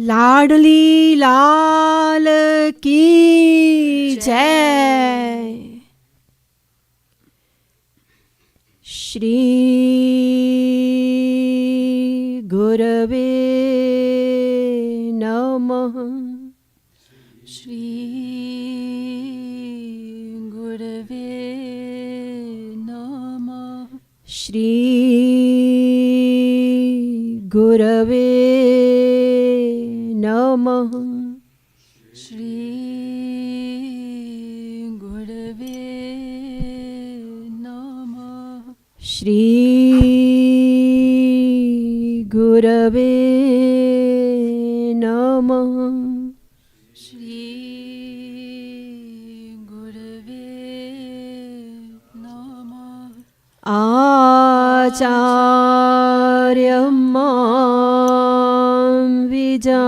लाडली लाल की जय। श्री गुरवे नमः। श्री गुरवे नमः। श्री गुरवे नमः। श्री गुरवे नमः। श्री गुरवे नमः। श्री गुरवे नमः। आचार्यं मां विजानीयात्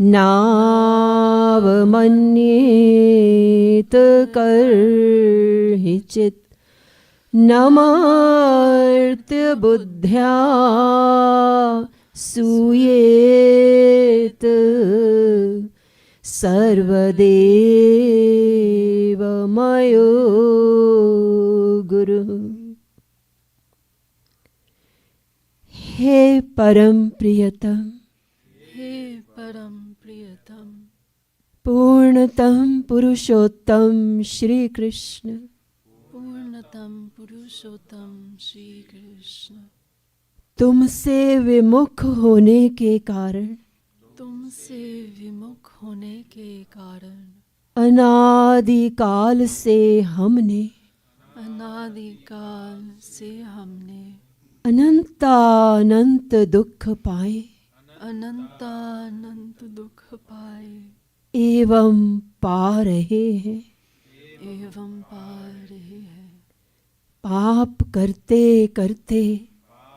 नावमन्येत कर्हिचित् नमर्त्य बुद्ध्या सूयेत सर्वदेवमयो गुरु। हे परम प्रियतम, हे परम प्रियतम, पूर्णतम पुरुषोत्तम श्री कृष्ण, पूर्णतम पुरुषोत्तम श्री कृष्ण, तुमसे विमुख होने के कारण, तुमसे विमुख होने के कारण अनादिकाल से हमने अनादिकाल से हमने अनंतानंत दुख पाए अनंतानंत दुख पाए एवं पा रहे हैं। एवं पा रहे हैं। पाप करते करते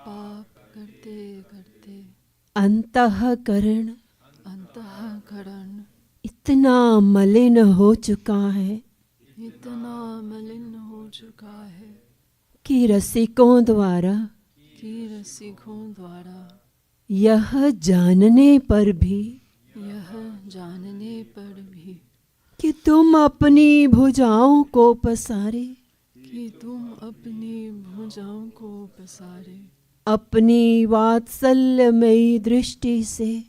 पाप करते करते अंतःकरण इतना मलिन हो चुका है इतना मलिन हो चुका है कि रसिकों द्वारा यह जानने पर भी कि तुम अपनी भुजाओं को पसारे, अपनी वात्सल्यमयी दृष्टि से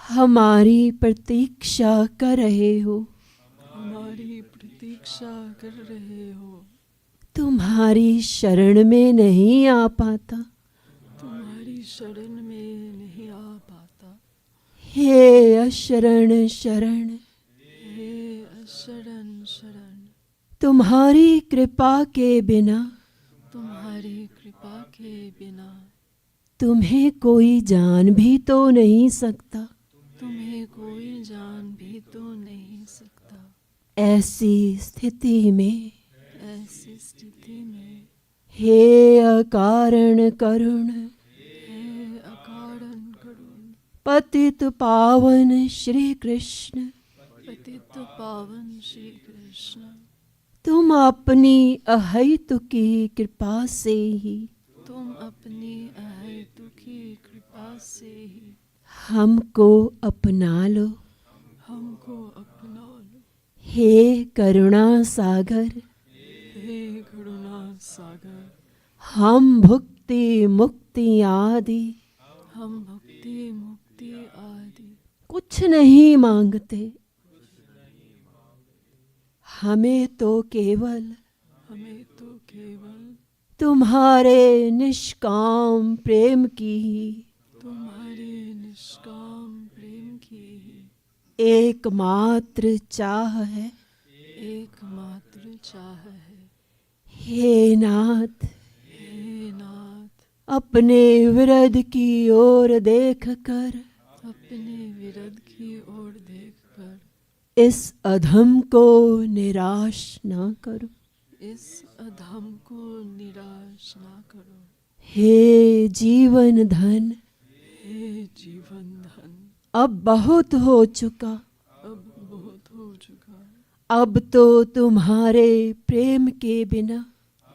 हमारी प्रतीक्षा कर रहे हो। तुम्हारी शरण में नहीं आ पाता। हे अशरण शरण, तुम्हारी कृपा के बिना तुम्हें कोई जान भी तो नहीं सकता। ऐसी स्थिति में हे अकारण करुण, पतित पावन श्री कृष्ण, तुम अपनी अहेतुकी कृपा से ही हमको अपना लो। हे करुणा सागर, हम भुक्ति मुक्ति आदि कुछ नहीं मांगते। हमें तो केवल तुम्हारे निष्काम प्रेम की एकमात्र चाह है। हे नाथ, अपने विरध की ओर देखकर इस अधम को निराश ना करो। हे जीवन धन, अब बहुत हो चुका। अब तो तुम्हारे प्रेम के बिना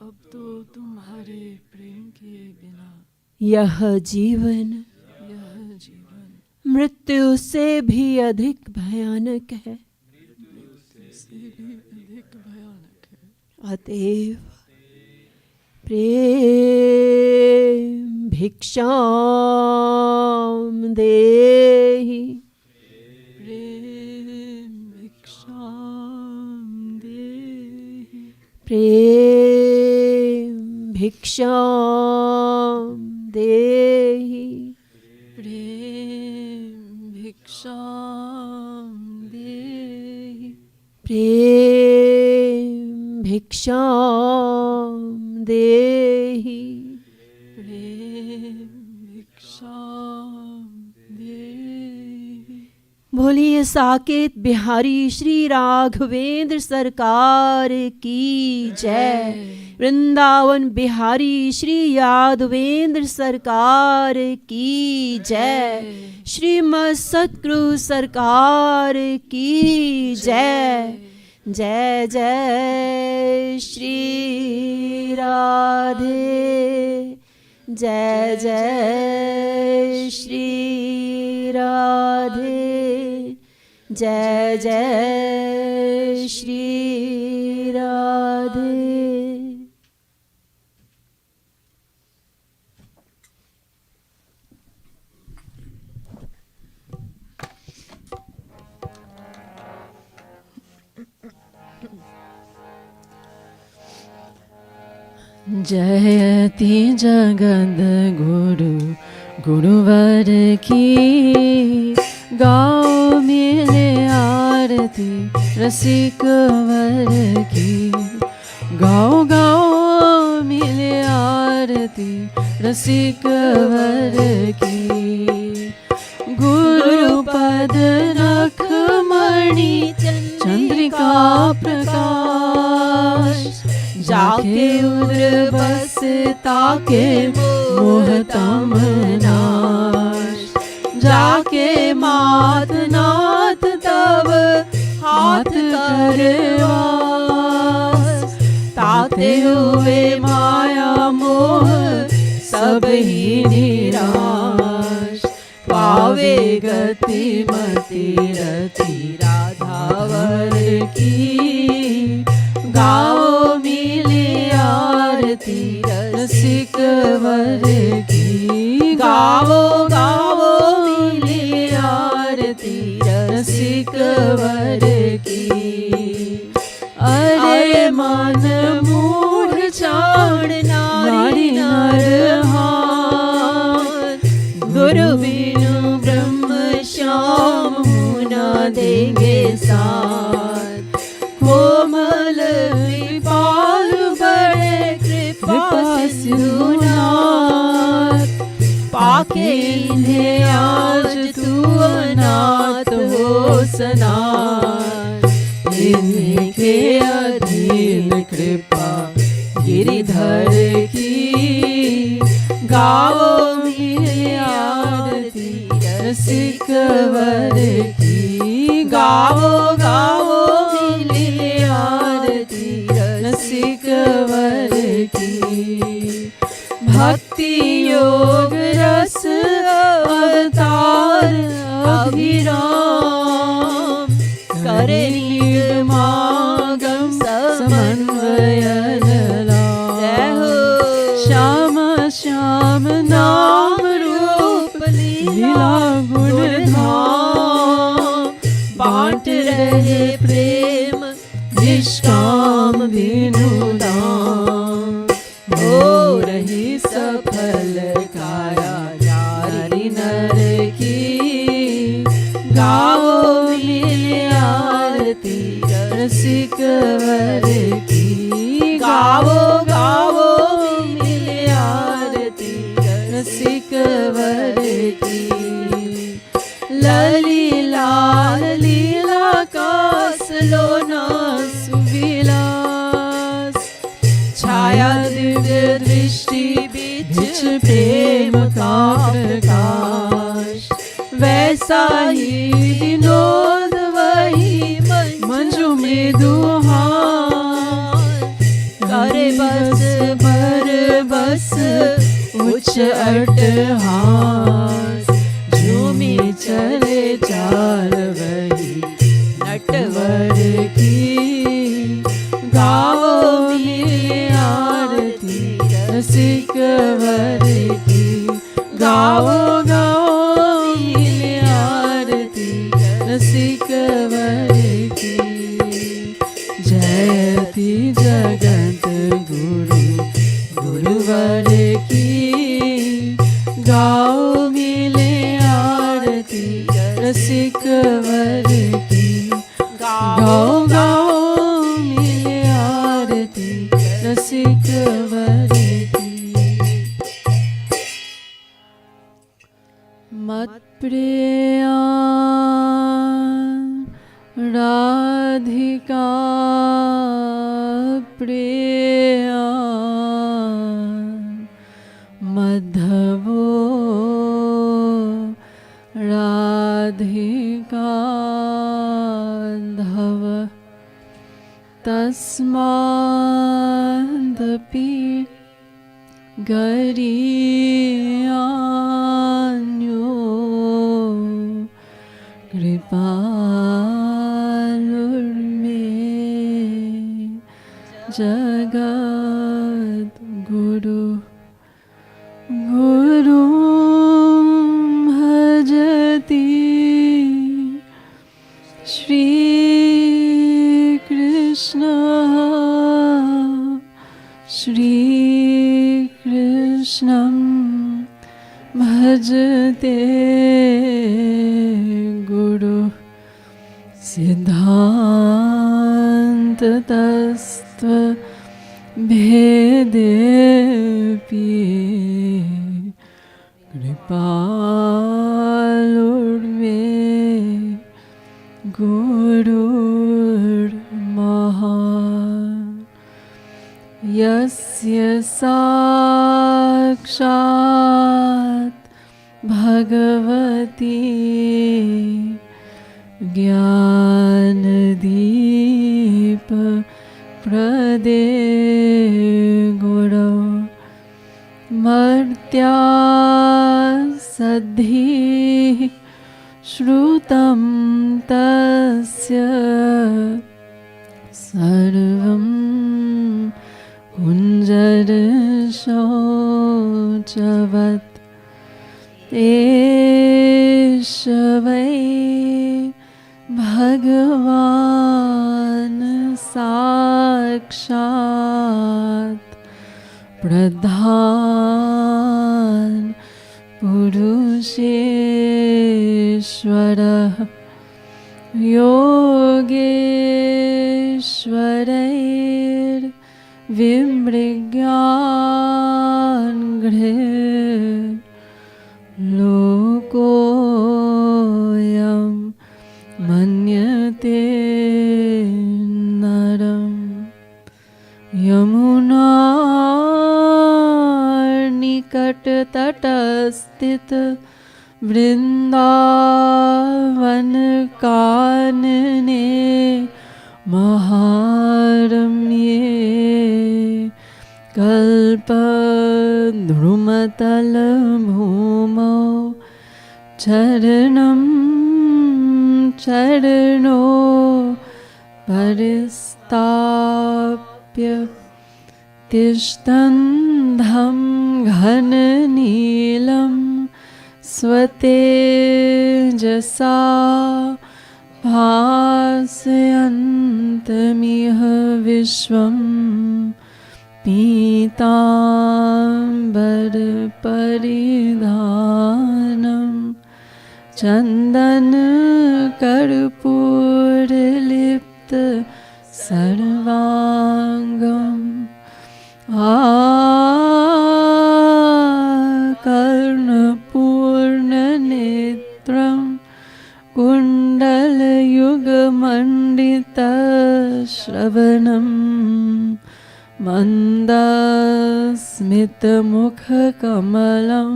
अब तो तुम्हारे प्रेम के बिना यह जीवन मृत्यु से भी अधिक भयानक है। से भी अधिक भयानक है। अतएव प्रेम भिक्षाम देहि, प्रेम भिक्षाम देहि, प्रेम भिक्षाम देहि, प्रेम भिक्षाम देहि, प्रेम भिक्षाम देहि, प्रेम भिक्षाम देहि। बोलिए साकेत बिहारी श्री राघवेंद्र सरकार की जय। वृंदावन बिहारी श्री यादवेंद्र सरकार की जय। श्रीमद सतगुरु सरकार की जय। जय जय श्री राधे, जय जय श्री राधे, जय जय श्री राधे। जयति जगद गुरु गुरुवर की, गाओ मिले आरती रसिक वर की। गाओ गाओ मिले आरती रसिक वर की। गुरुपद नख मणि चंद्रिका प्रकाश, जाके उर बस ताके मोहतम नाश। जाके मात नाथ तब हाथ करवास, ताते हुए माया मोह सब ही निराश। पावे गति मति रति राधावर की, गाओ मिली आरती रसिक वर की। गाओ गाओ मिली आरती रसिक वर की। अरे मन मूढ़ चाण नारी नरहान, गुरु बिनु ब्रह्म श्याम मुना देंगे साथ। कोमल विपाल बड़े कृपा सिंधुनाथ, पाके इन्हें आज तू अनाथ हो सनाथ। इनके अधीन कृपा गिरिधर की, गाओ मिले आरती रसिक वर की। गाओ गाओ मिले आरती रसिक वर की। भक्ति योग रस अवतार अभिराम, करे निगमागम समन्वयन लाम। श्याम श्याम नाम रूप लीला गुण धाम, बांट रहे प्रेम निष्काम बिनु दाम। हो रही सफल काया नारी नर की, गाओ मिले आरती रसिक वर की। गाओ गाओ मिले आरती रसिक वर की। लली लाल लीला कास लोना सुविलास, छाया दिव्य दृष्टि बीच प्रेम का प्रकाश। वैसा ही विनोद वही मंजू में दुहान, करे बस भर बस उच्च अट्टहास, झूमी चले चाल वही नटवर की, गाओ मिले आरती रसिक वर की, गाओ गाओ मिले आरती रसिक वर की। जयति जगत गुरु गुरुवर की, गाओ मिले आरती रसिक वर की, गाओ गाओ मिले आरती रसिक वर की। मत प्रिया राधिका प्रिया, मधवो राधिका धव, तस्मादपि गरीयान्यो कृपालुर्मे जगद्गुरु। गुरुं भजति श्रीकृष्णः, श्रीकृष्णं भजते गुरु। सिद्धान्ततस्त्व भेदेऽपि कृपालुर्मे गुरुर्महान्। यस्य साक्षात् भगवती ज्ञानदीप प्रदे गुरौ, मर्त्यासद्धिः श्रुतं तस्य सर्वं कुञ्जरशौचवत्। एष वै भगवान् साक्षात् प्रधान पुरुषेश्वरः, योगेश्वरैर्विमृग्यान्घ्रे लोकोऽयं मन्यते नरं। यमुनानिकटतटस्थित वृन्दावन कानने महारम्ये, कल्पद्रुमतलभूमौ चरणं चरणो परिस्ताप्य, तिष्ठन्तं घननीलं स्वतेजसा भासयन्तमिह विश्वं। पीताम्बरपरिधानं चन्दनकर्पूरलिप्त सर्वाङ्गम्, कर्णपूर्णनेत्रं कुण्डलयुगमण्डितश्रवणं, मन्दस्मितमुखकमलं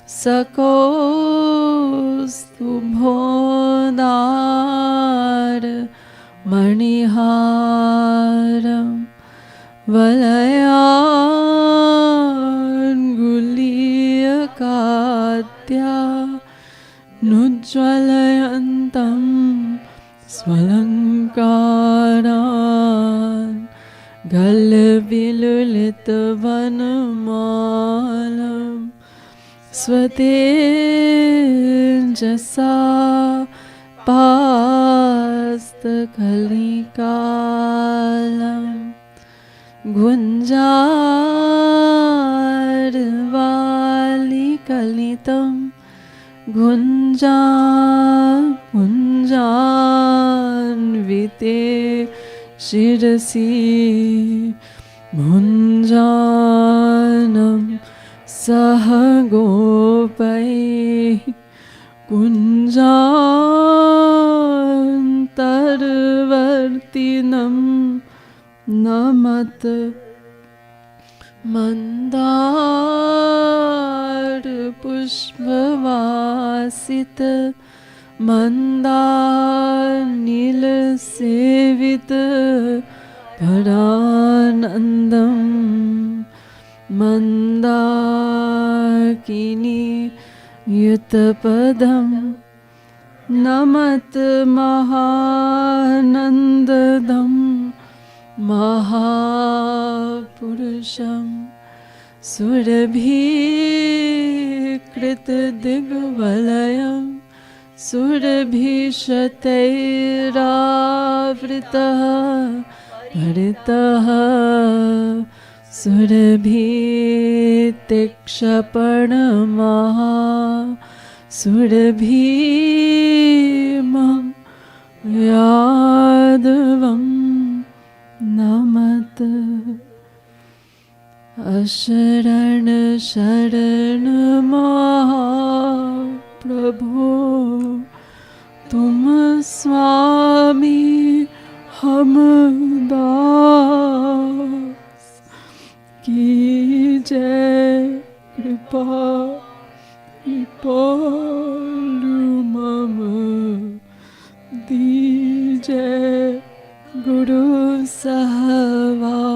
सकौस्तुभोदार मणिहारं, वलयाङ्गुलीयकाद्या नुज्ज्वलयन्तं स्वलङ्कारान् गलविलुलितवनमालं स्वतेजसा पास्तकलिकालम् गुञ्जारवालिकलितं गुञ्जान्विते शिरसि भुञ्जानं सह गोपैः कुञ्जान्तर्वर्तिनं नमत मन्दारपुष्पवासित मन्दारनीलसेवित परानन्दं मन्दाकिनी युतपदं नमत महानन्ददं महापुरुषं सुरभिकृतदिग्वलयं सुरभिशतैरावृतः भरितः सुरभितिक्षपणमहा सुरभीमं यादवं नमत अशरण शरण महाप्रभो तुम स्वामी हम दास की जय कृपा कृपालु मम दीजय गुरु सहवास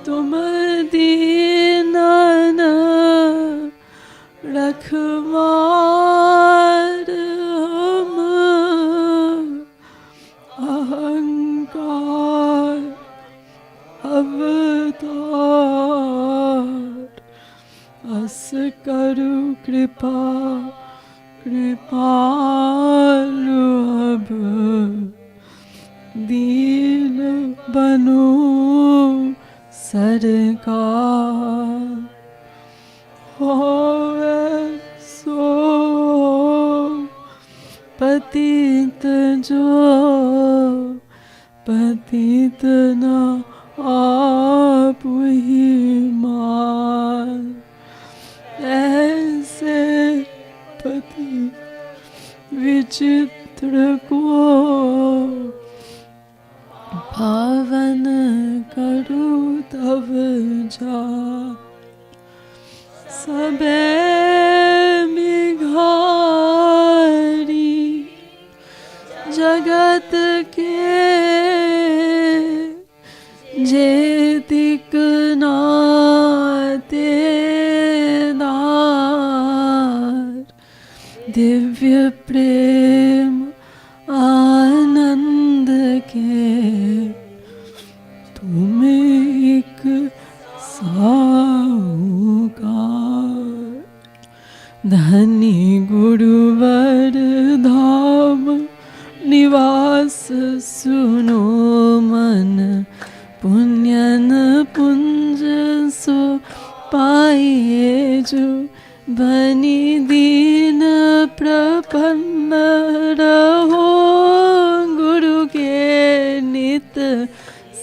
तुम दीनन रखवार हम अहंकार अवतार अस करु कृपा कृपालु अब दीन बनो सरकार होवे सो पतित जो पतित न आप ही मान ऐसे पति विचित्र को पावन करो तब जा सबे मिघारी जगत के जेतिक नाते दार दिव्य प्रेम आनंद के तुम एक साहूकार धनी गुरुवर धाम निवास सुनो मन पुण्यन पुंज सो पाइए जो बनी दीन प्रपन्न रहो गुरु के नित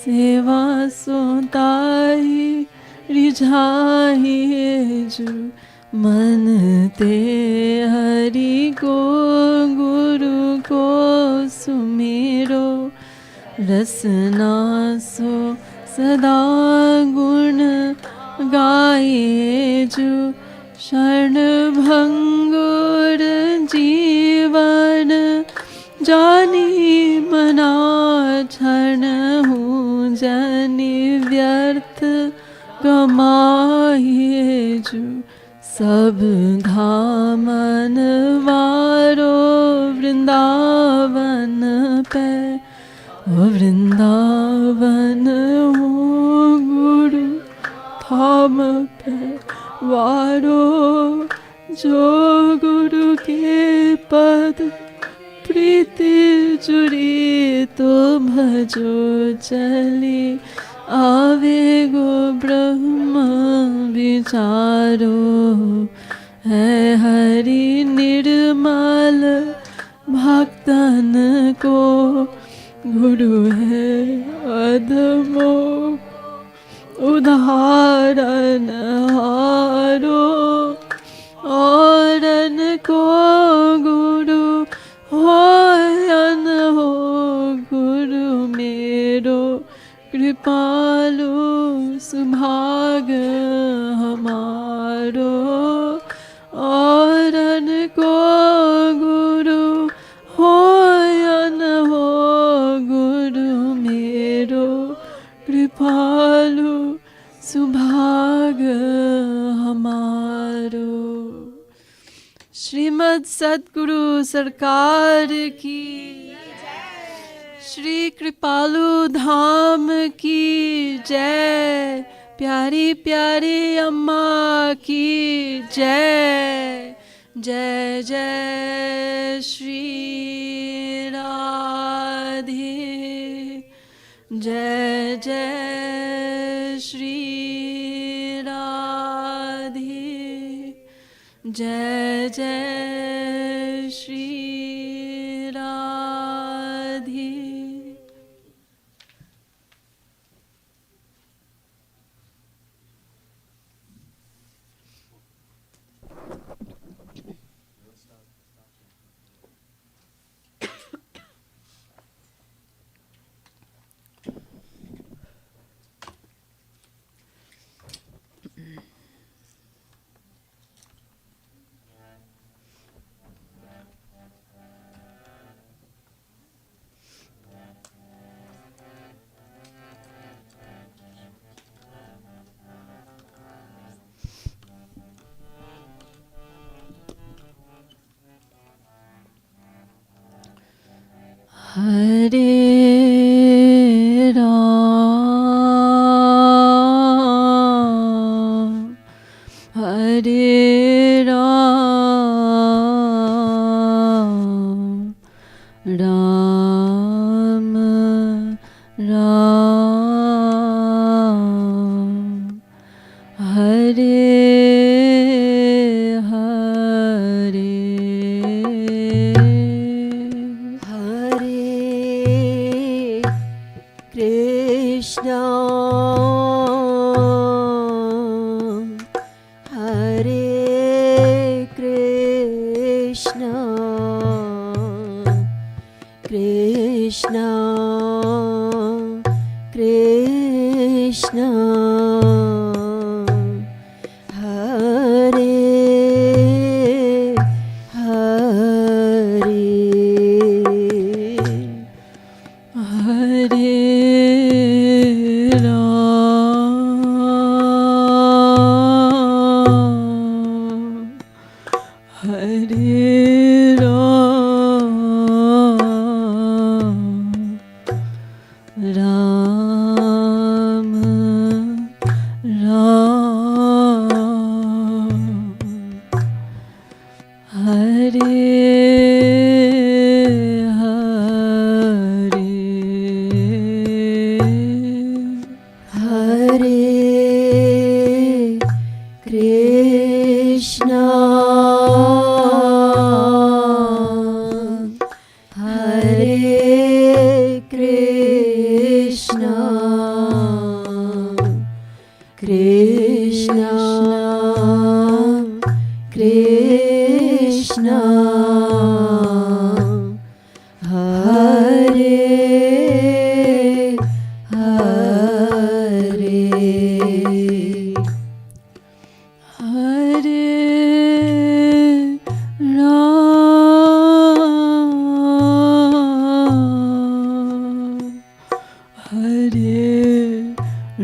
सेवा सोताई रिझाइए जो मन ते हरि को गुरु को सुमेरो रसना सो सदा गुण गाए जो शरण भंगुर जीवन जानी मना क्षण हूँ जन अर्थ कमाए जो सब धामन वारो वृंदावन पे ओ वृंदावन हो गुरु धाम पे वारो जो गुरु के पद प्रीति जुड़ी तो भजो चली आवे गो ब्रह्म विचारो है हरि निर्मल भक्तन को गुरु है अधमो उदाहरण हारो औरन को गुरु होयन हो गुरु मेरो कृपालु सुभाग हमारो औरन को गुरु होयन हो गुरु मेरो कृपालु सुभाग हमारो। श्रीमद् सद्गुरु सरकार की, श्री कृपालु धाम की जय। प्यारी प्यारी अम्मा की जय। जय जय श्री राधे, जय जय श्री राधे, जय जय श्री राधे। हरे राम, हरे राम, राम राम, हरे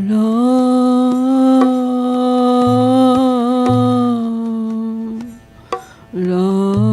Lord. Ram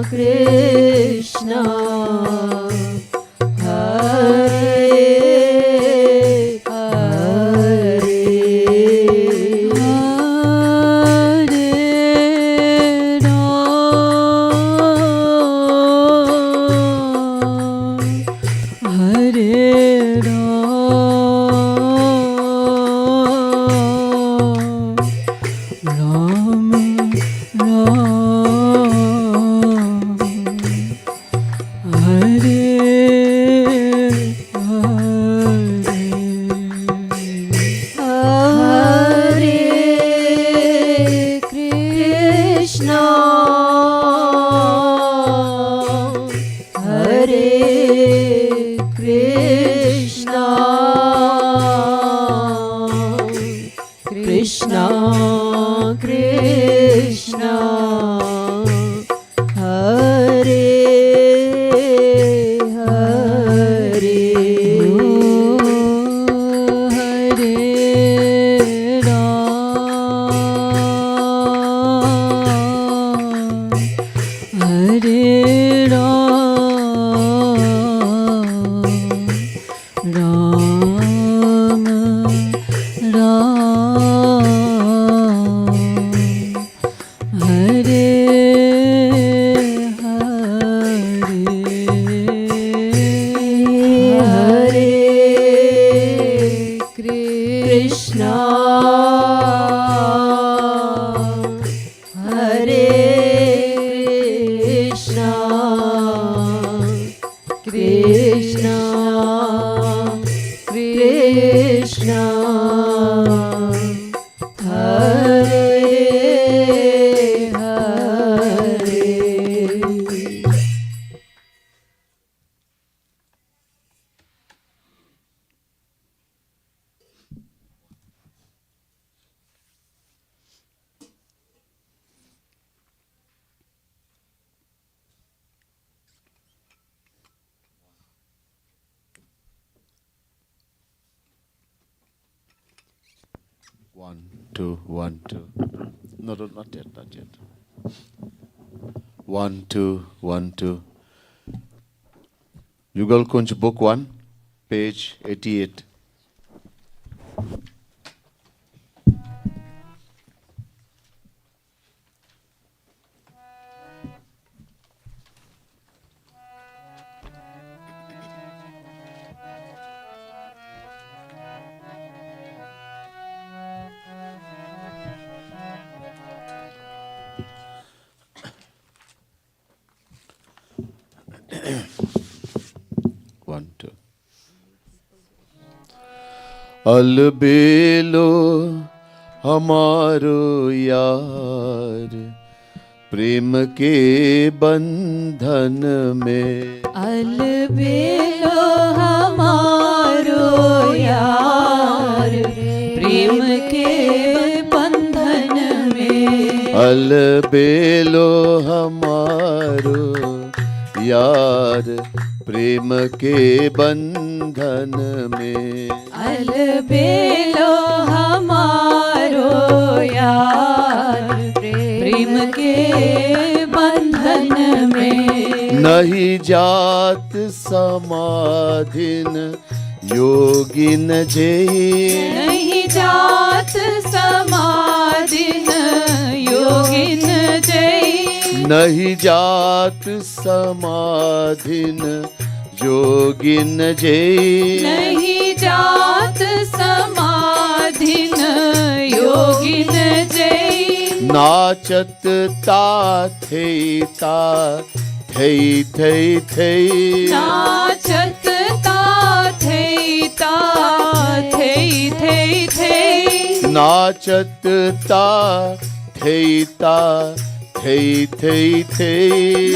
Krishna Hare Krishna Krishna Hare Hare Hare Ram Hare Ram Ram Hare Hare Krishna Hare Krishna Krishna Krishna Hare Hare. One, two, 1, 2. No, not yet, not yet. 1, 2, 1, 2. Yugal Kunj, book 1, page 88. One, two. अलबेलो हमारो यार प्रेम के बंधन में अलबेलो हमारो यार प्रेम के बंधन में अलबेलो हमारो यार प्रेम के बंधन में अलबेलो हमारो यार प्रेम के बंधन में नहीं जात समाधिन योगिन जय नहीं जात समाधिन योगिन जय नहीं जात समाधिन योगिन जय नहीं जात समाधिन योगिन जय नाचत ता थे थे नाचत ता थे थे नाचत ता थे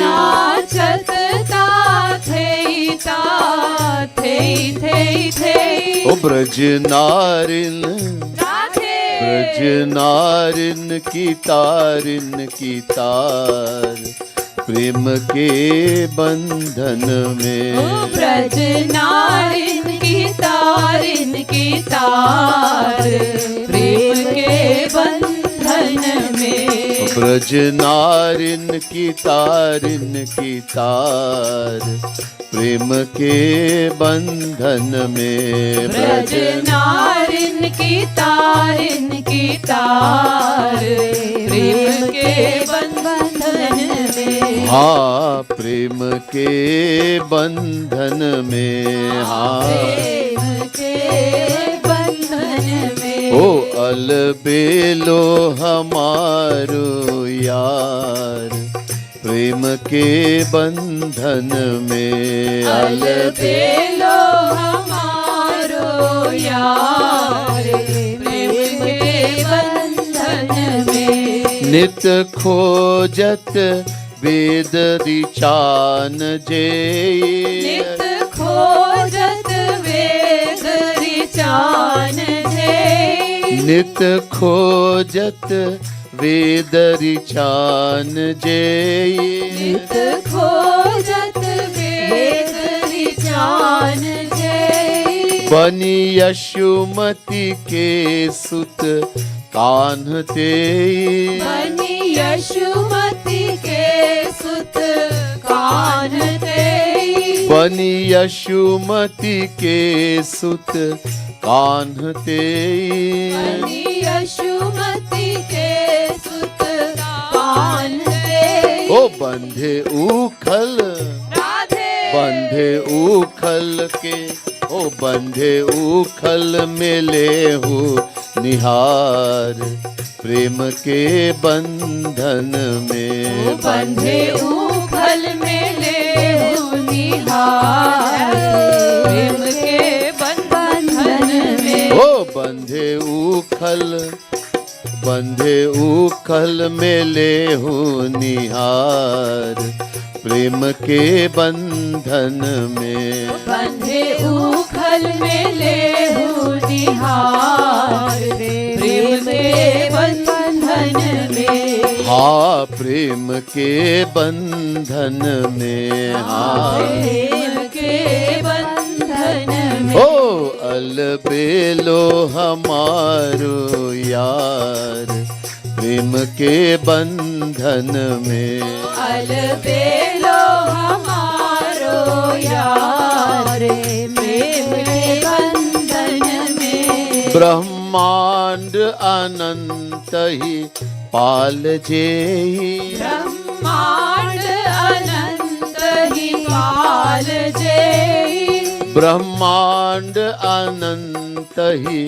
नाचत ता थे ओ ब्रज नारिन राधे ब्रज नारिन की तार प्रेम के बंधन में ओ ब्रज नारिन की तार प्रेम के बंधन में ब्रज नारिन की तार प्रेम के बंधन में। ब्रज नारिन की तार प्रेम के बंधन में। हाँ प्रेम के बंधन में। हाँ प्रेम के बंधन में। ओ अलबेलो हमारो यार प्रेम के बंधन में। अलबेलो हमारो यार प्रेम के बंधन में। नित खोजत वेद ऋचान जे। नित खोजत वेद ऋचान जे। नित खोजत वेद ऋचान जे। नित खोजत वेद ऋचान जे। बनी यशुमति के सुत कान्हते। बनी यशुमति के सुत कान्हते। बनी यशुमति के सुत कान्हते। बनी यशुमति के सुत कान्हते। ओ बंधे उखल राधे। बंधे उखल के। ओ बंधे उखल मिले हो निहार प्रेम के बंधन में। बंधे उखल मिले हो निहार प्रेम के बंधन में। ओ बंधे उखल मिले हो निहार प्रेम के बंधन में। बंधे उखल मिले हो निहार प्रेम के बंधन में। हाँ प्रेम के बंधन में। हाँ प्रेम के बंधन में। ओ अलबेलो हमारो यार प्रेम के बंधन में। अलबेलो हमारो यार प्रेम के बंधन में। ब्रह्मांड अनंत ही पाल जेहि। ब्रह्मांड अनंत ही पाल जेहि। ब्रह्मांड अनंत ही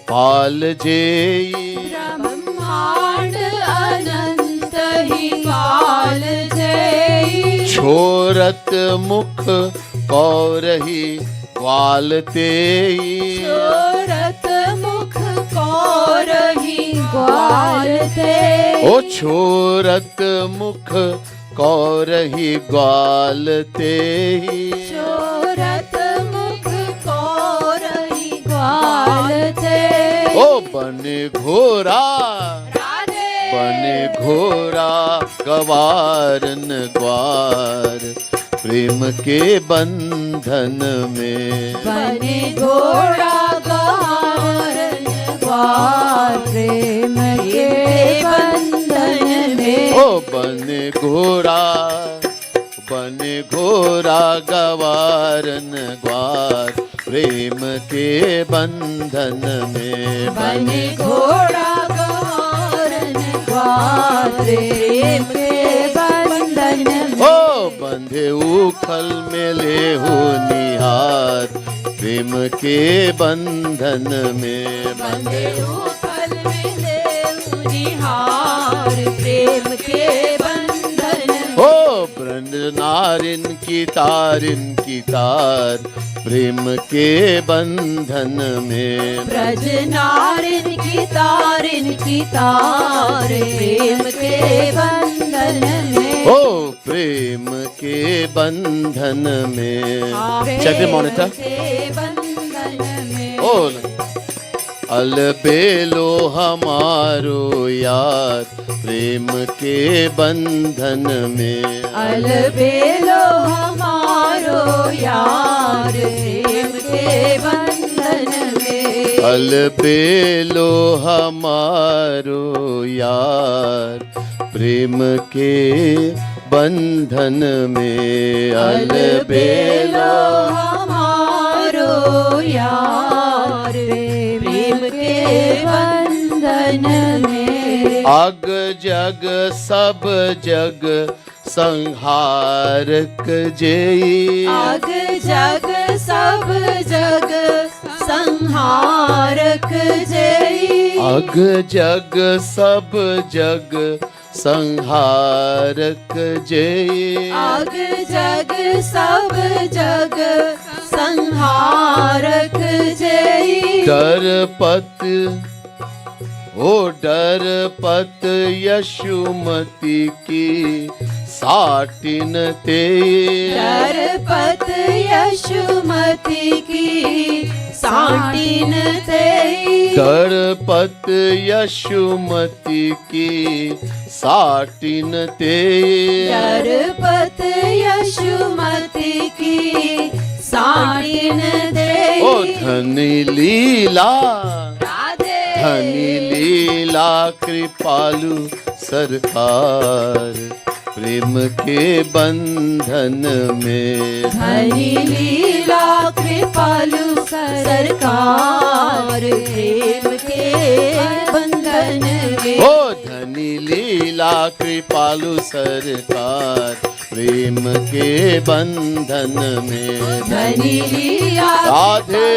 पाल जेहि। ब्रह्मांड अनंत ही पाल जेहि। छोरत मुख कौरही ग्वाल तेई। छोरत मुख कौरही ग्वाल तेई। ओ छोरत मुख कौरही ग्वाल तेई। छोरत मुख कौरही ग्वाल तेई। ओ बने घोरा राधे। बने घोरा गवारन ग्वार प्रेम के बंधन में। बने घोड़ा गवारन ग्वार प्रेम के बंधन में। ओ बने घोरा गवारन ग्वार प्रेम के बंधन में। बने घोड़ा गवारन ग्वार प्रेम के बंधन में। ओ बंधे उखल मिले हो निहार प्रेम के बंधन में। बंधे उखल मिले हो निहार प्रेम के बंधन में। ओ ब्रज नारिन की तार प्रेम के बंधन में। ब्रज नारिन की तार प्रेम के बंधन में। ओ प्रेम के बंधन में। Check the monitor. के बंधन में। ओ अलबेलो हमारो यार प्रेम के बंधन में। अलबेलो हमारो यार प्रेम के बंधन में। अलबेलो हमारो यार प्रेम के बंधन में अलबेलो हमारो यार, प्रेम के बंधन में। अग जग सब जग संहारक जेई, अग जग सब जग संहारक जेई। अग जग सब जग संहारक जेई। अग जग सब जग संहारक जेई। डरपत ओ डरपत यशुमती की साटिन ते, डरपत यशुमती की साटिन ते। डरपत यशुमती की साटिन ते, डरपत यशुमती की साटिन ते। ओ धनी लीला राधे, धनी लीला कृपालु सरकार, प्रेम के बंधन में। धनी लीला कृपालु सरकार, प्रेम के बंधन में। ओ धनी लीला कृपालु सरकार, प्रेम के बंधन में। धनी लीला राधे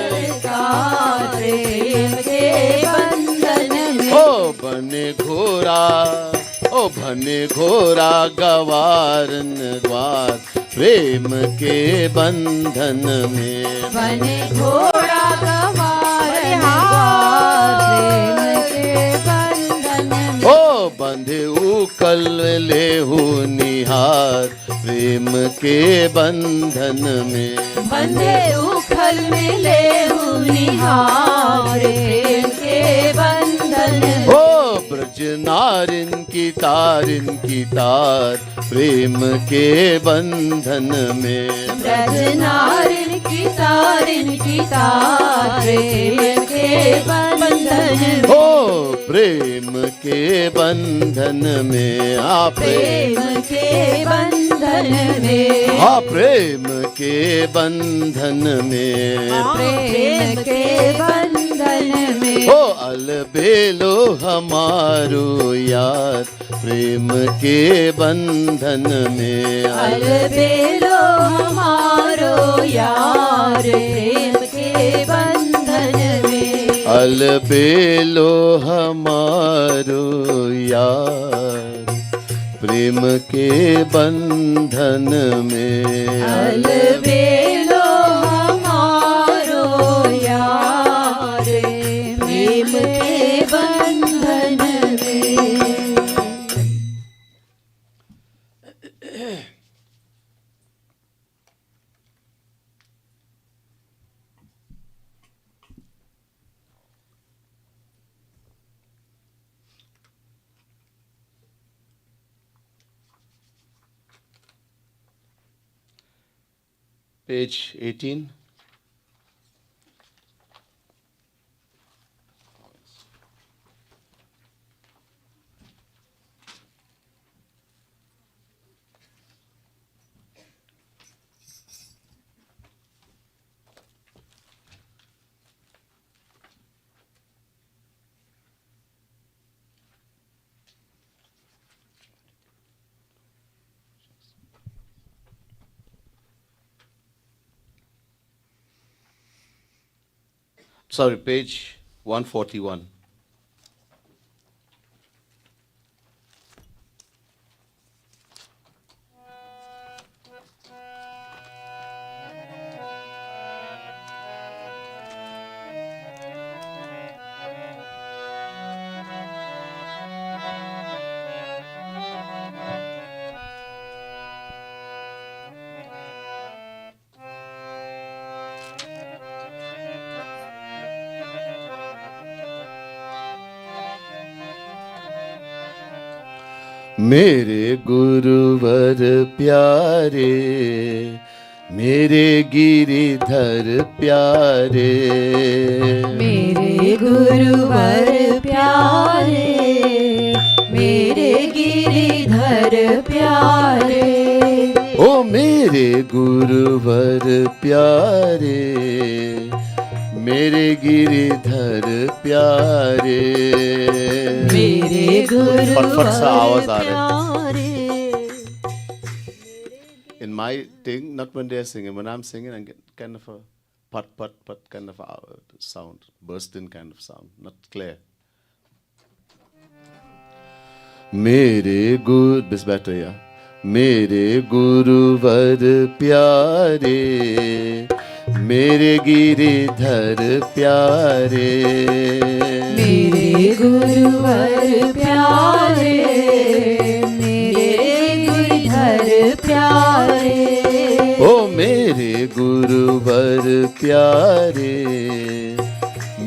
सरकार, प्रेम के बंधन में। ओ बने घोरा, ओ बने घोरा गवारन द्वार, प्रेम के बंधन में। बने घोड़ा गवार द्वार, प्रेम के बंधन में। ओ बंधे उकल लेहु निहार, प्रेम के बंधन में। बंधे उखल मिले निहार, प्रेम के बंधन में। ओ ब्रज नारिन की तार, प्रेम के बंधन में। ब्रज नारिन की तार, प्रेम के बंधन में। ओ प्रेम के बंधन में। आ प्रेम के बंधन में। आ प्रेम के बंधन में। प्रेम के बंधन में। ओ अलबेलो हमारो यार, प्रेम के बंधन में। अलबेलो हमारो यार, प्रेम के बंधन में। अलबेलो हमारो यार, प्रेम के बंधन में। अलबेलो हमारो यार, प्रेम के बंधन में। Page 18. Sorry, page 141. मेरे गुरुवर प्यारे, मेरे गिरिधर प्यारे, मेरे गुरुवर प्यारे, मेरे गिरिधर प्यारे, ओ मेरे गुरुवर प्यारे, मेरे गिरिधर प्यारे। मेरे फटफट सा आवाज आ रहा है। प्यारे। In my thing, not when they are singing, when I'm singing, I get kind of a pat kind of sound, bursting kind of sound, not clear. मेरे गुरु, this better, yeah. मेरे गुरुवर प्यारे, मेरे गिरिधर प्यारे, मेरे गुरुवर प्यारे, मेरे गिरिधर प्यारे, ओ मेरे गुरुवर प्यारे,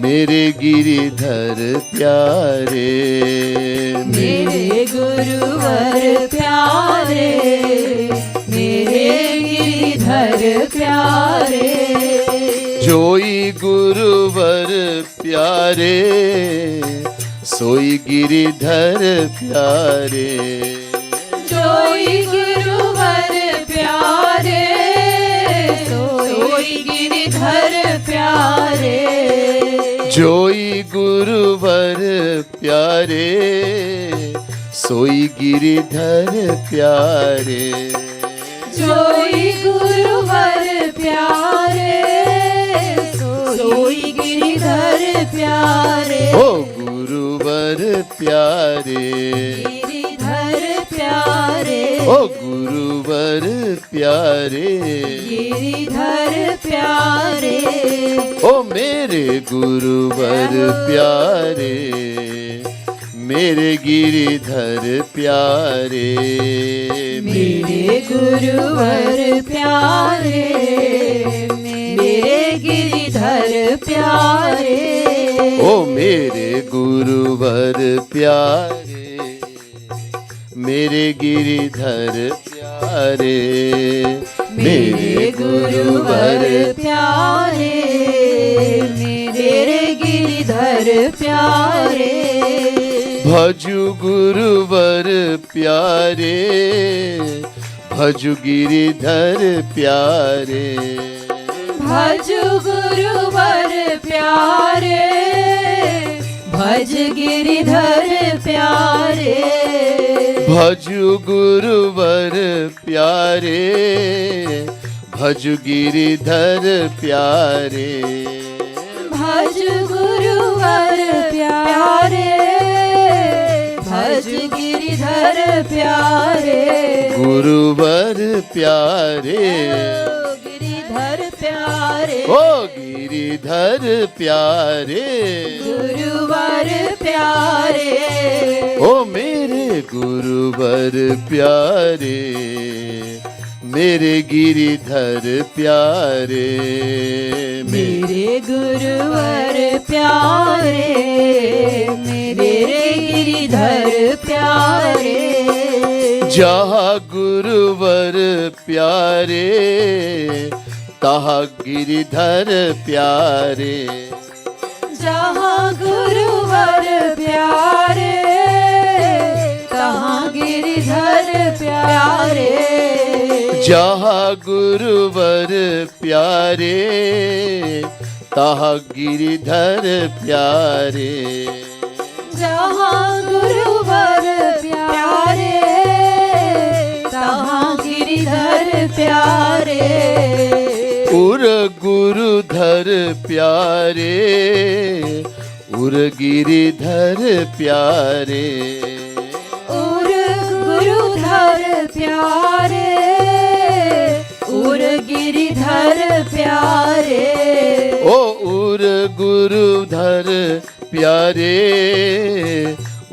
मेरे गिरिधर प्यारे, मेरे गुरुवर प्यारे, मेरे गिरिधर प्यारे, जोई गुरुवर प्यारे, सोई गिरिधर प्यारे, जोई गुरुवर प्यारे, सोई गिरिधर प्यारे, जोई गुरुवर प्यारे, सोई गिरिधर प्यारे, जोई गुरुवर प्यारे, सोई गिरिधर प्यारे, ओ गुरुवर प्यारे, गिरिधर प्यारे, ओ गुरुवर प्यारे, गिरिधर प्यारे, ओ मेरे गुरुवर प्यारे, मेरे गिरिधर प्यारे, मेरे गुरुवर प्यारे, मेरे गिरिधर प्यारे, ओ मेरे गुरुवर प्यारे, मेरे गिरिधर प्यारे, मेरे गुरुवर प्यारे, मेरे गिरिधर प्यारे, भजु गुरुवर प्यारे, भजु गिरिधर प्यारे, भज गुरुवर प्यारे, भज गिरिधर प्यारे, भजु गुरुवर प्यारे, भजु गिरिधर प्यारे, भज गुरुवर प्यारे, भज गिरिधर प्यारे, गुरुवर प्यारे, गिरिधर प्यारे, ओ गिरिधर प्यारे, गुरुवर प्यारे, ओ मेरे गुरुवर प्यारे, मेरे गिरिधर प्यारे, मेरे गुरुवर प्यारे, मेरे गिरिधर प्यारे, जहाँ गुरुवर प्यारे, तहाँ गिरिधर प्यारे, जहाँ गुरुवर प्यारे, तहाँ गिरिधर प्यारे, जहाँ गुरुवर प्यारे, तहाँ गिरिधर प्यारे, जहाँ गुरुवर प्यारे, तहाँ गिरिधर प्यारे, उर गुरुधर प्यारे, उर गिरिधर प्यारे, उर गुरुधर प्यारे, उर गिरिधर प्यारे, ओ उर गुरुधर प्यारे,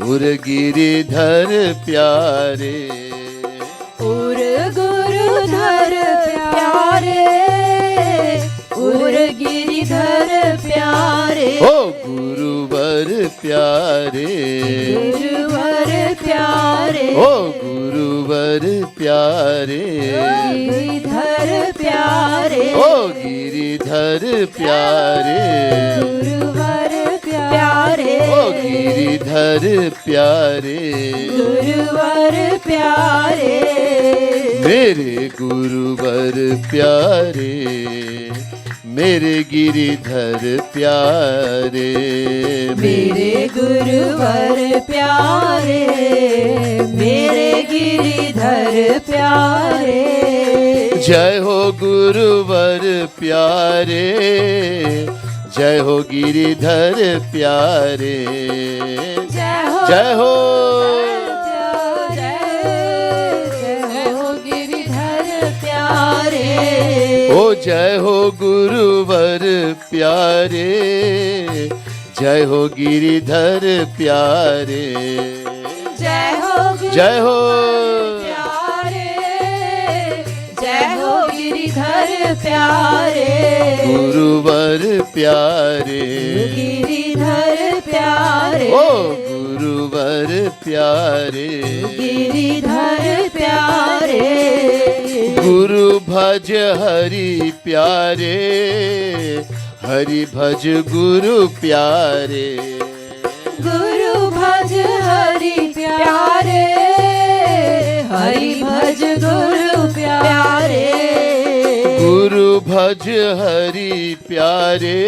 उर गिरिधर प्यारे, उर गुरुधर प्यारे, उर गिरिधर प्यारे, ओ गुरुवर प्यारे, गुरुवर प्यारे, ओ गुरुवर प्यारे, गिरिधर प्यारे, ओ गिरिधर प्यारे, गुरुवर प्यारे, ओ गिरिधर प्यारे, गुरुवर गुरुवर प्यारे, मेरे गुरुवर प्यारे, मेरे गिरिधर प्यारे, मेरे गुरुवर प्यारे, मेरे गिरिधर प्यारे। जय हो गुरुवर प्यारे, जय हो गिरिधर प्यारे, जय हो जय हो गिरिधर प्यारे, ओ जय हो गुरुवर प्यारे, जय हो गिरिधर प्यारे, जय हो जय हो प्यारे, जय हो गिरिधर प्यारे, गुरुवर प्यारे, गिरिधर प्यारे, ओ गुरुवर प्यारे, गिरिधर प्यारे। गुरु भज हरि प्यारे, हरि भज गुरु प्यारे, गुरु भज हरि प्यारे, हरि भज गुरु प्यारे, गुरु भज हरि प्यारे,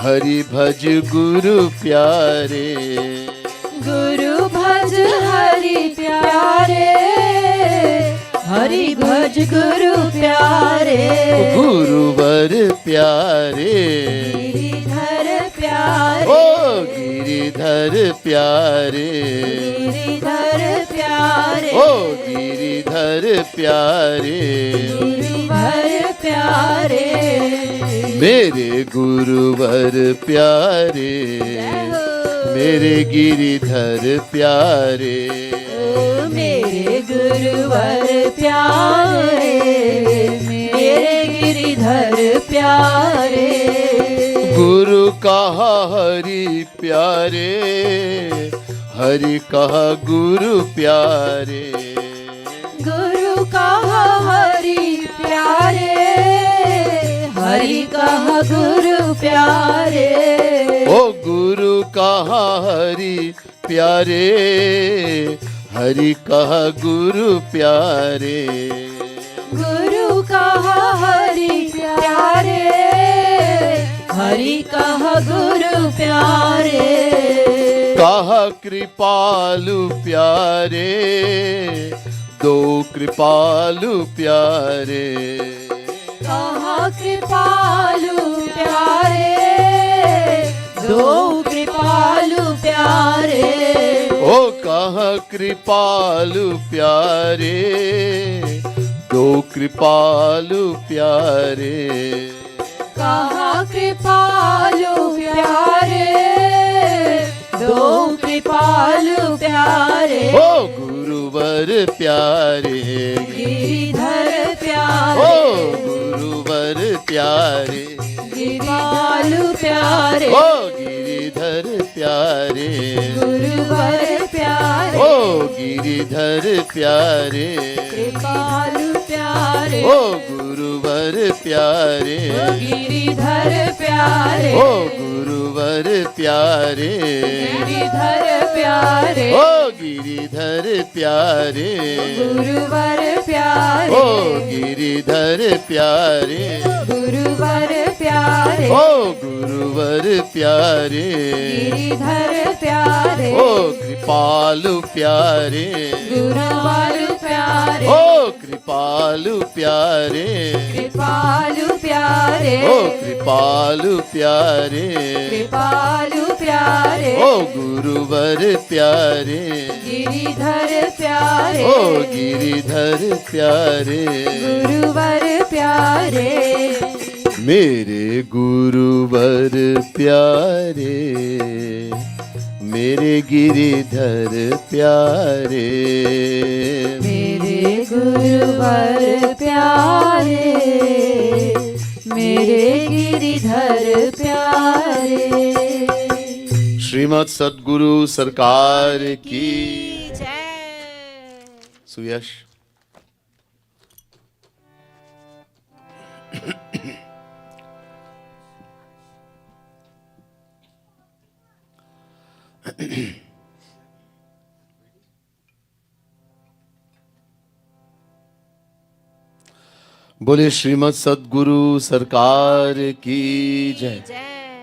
हरि भज गुरु प्यारे, गुरु भज हरि प्यारे, हरि भज गुरु प्यारे, गुरुवर प्यारे, गिरिधर प्यारे, ओ गिरिधर प्यारे, गिरिधर प्यारे, ओ गिरिधर प्यारे, गुरुवर प्यारे, मेरे गुरुवर प्यारे, मेरे गिरिधर प्यारे, ओ मेरे गुरुवर प्यारे, मेरे गिरिधर प्यारे। गुरु कहा हरि प्यारे, हरि कहा गुरु प्यारे, गुरु कहा हरि प्यारे, हरि कहा गुरु प्यारे, ओ गुरु कहा हरि प्यारे, हरि कहा गुरु प्यारे, गुरु कहा हरि प्यारे, हरि कहा गुरु प्यारे, कहा कृपालु प्यारे, दो कृपालु प्यारे, कहा कृपालु प्यारे, दो कृपालु प्यारे, ओ कहा कृपालु प्यारे, दो कृपालु प्यारे, कहा कृपालु प्यारे, दो कृपालु प्यारे, ओ गुरुवर प्यारे, गिरिधर ओ प्यारे, गुरुवर प्यारे, कृपालु प्यारे, ओ गिरिधर प्यारे, गुरुवर प्यारे, ओ गिरिधर प्यारे, कृपालु प्यारे, ओ गुरुवर प्यारे, गिरिधर प्यारे, ओ गुरुवर प्यारे, गिरिधर प्यारे, ओ गिरिधर प्यारे, गुरुवर प्यारे, ओ गिरिधर प्यारे, गुरुवर प्यारे, ओ गुरुवर प्यारे, गिरिधर प्यारे, ओ कृपालु प्यारे, गुरुवर प्यारे, ओ कृपालु प्यारे, कृपालु प्यारे, ओ कृपालु प्यारे, कृपालु प्यारे, ओ गुरुवर प्यारे, गिरिधर प्यारे, ओ गिरिधर प्यारे, गुरुवर प्यारे, मेरे गुरुवर प्यारे, मेरे गिरिधर प्यारे, मेरे गुरुवर प्यारे, मेरे गिरिधर प्यारे। श्रीमद् सद्गुरु सरकार की जय। सुयश। बोले श्रीमद् सद्गुरु सरकार की जय।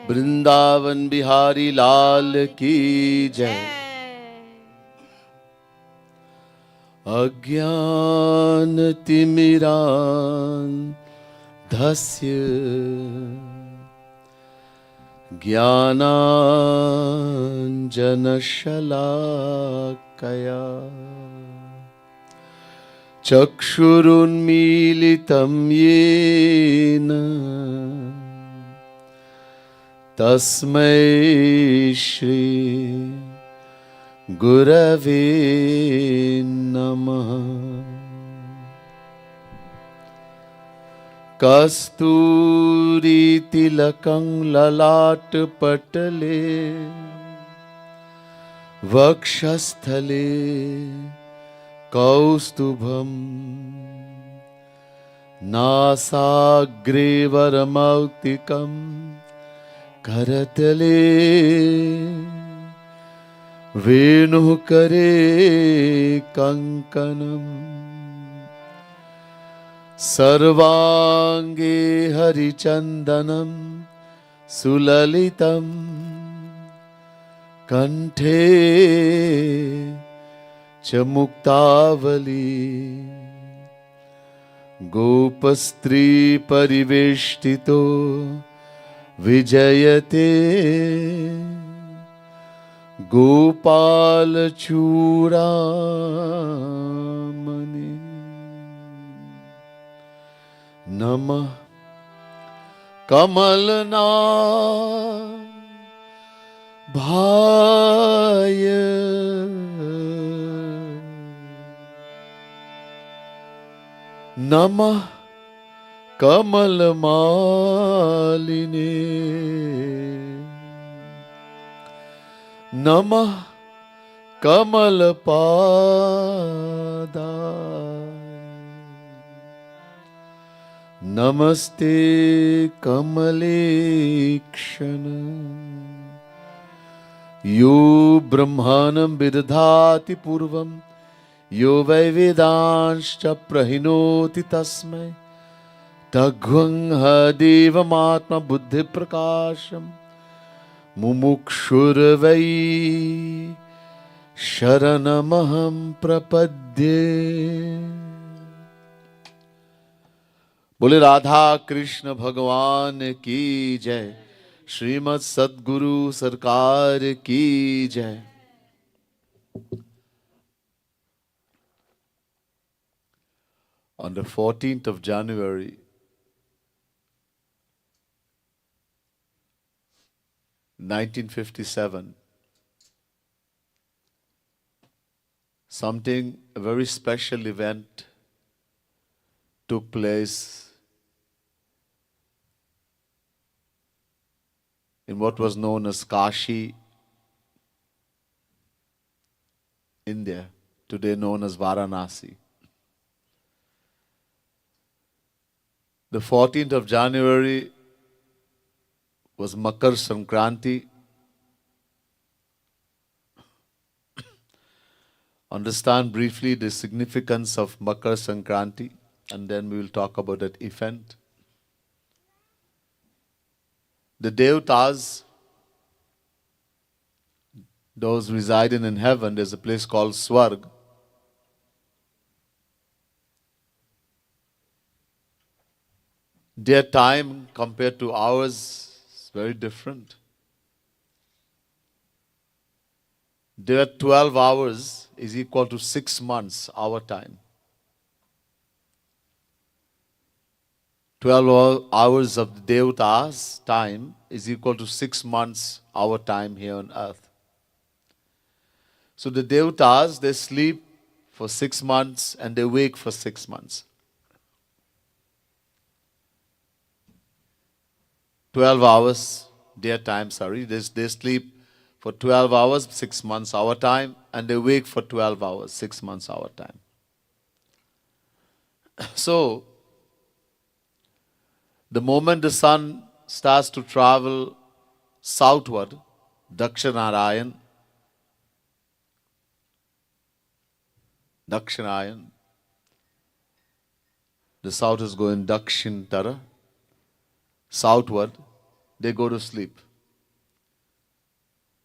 वृंदावन बिहारी लाल की जय। अज्ञान तिमिरान्धस्य ज्ञानाञ्जनशलाकया चक्षुरुन्मीलितं येन तस्मै श्री गुरवे नमः। कस्तूरीतिलकं ललाटपटले वक्षस्थले कौस्तुभं नासाग्रे वरमौक्तिकं करतले वेणुकरे कङ्कणम् सर्वाङ्गे हरिचन्दनं सुललितं कण्ठे च मुक्तावली गोपस्त्री परिवेष्टितो विजयते गोपालचूडामणि। नमः कमलनाभाय नमः कमलमालिने नमः कमलपादाय नमस्ते कमलेक्षण। यो ब्रह्माणं विदधाति पूर्वं यो वै वेदांश्च प्रहिणोति तस्मै तद्ध्वं देवमात्मबुद्धिप्रकाशम् मुमुक्षुर्वै शरणमहं प्रपद्ये। बोले राधा कृष्ण भगवान की जय। श्रीमद् सद्गुरु सरकार की जय। On the 14th of January, 1957, a very special event took place in what was known as Kashi, India, today known as Varanasi. The 14th of January was Makar Sankranti. Understand briefly the significance of Makar Sankranti, and then we will talk about that event. The Devatas, those residing in heaven, there's a place called Swarg. Their time compared to ours is very different. Their 12 hours is equal to 6 months, our time. 12 hours of the Devatas' time is equal to 6 months, our time here on earth. So the Devatas, they sleep for 6 months and they wake for 6 months. 12 hours, their time, they sleep for 12 hours, 6 months our time, and they wake for 12 hours, 6 months our time. So, the moment the sun starts to travel southward, Dakshinayan, The south is going Dakshintara, southward, they go to sleep.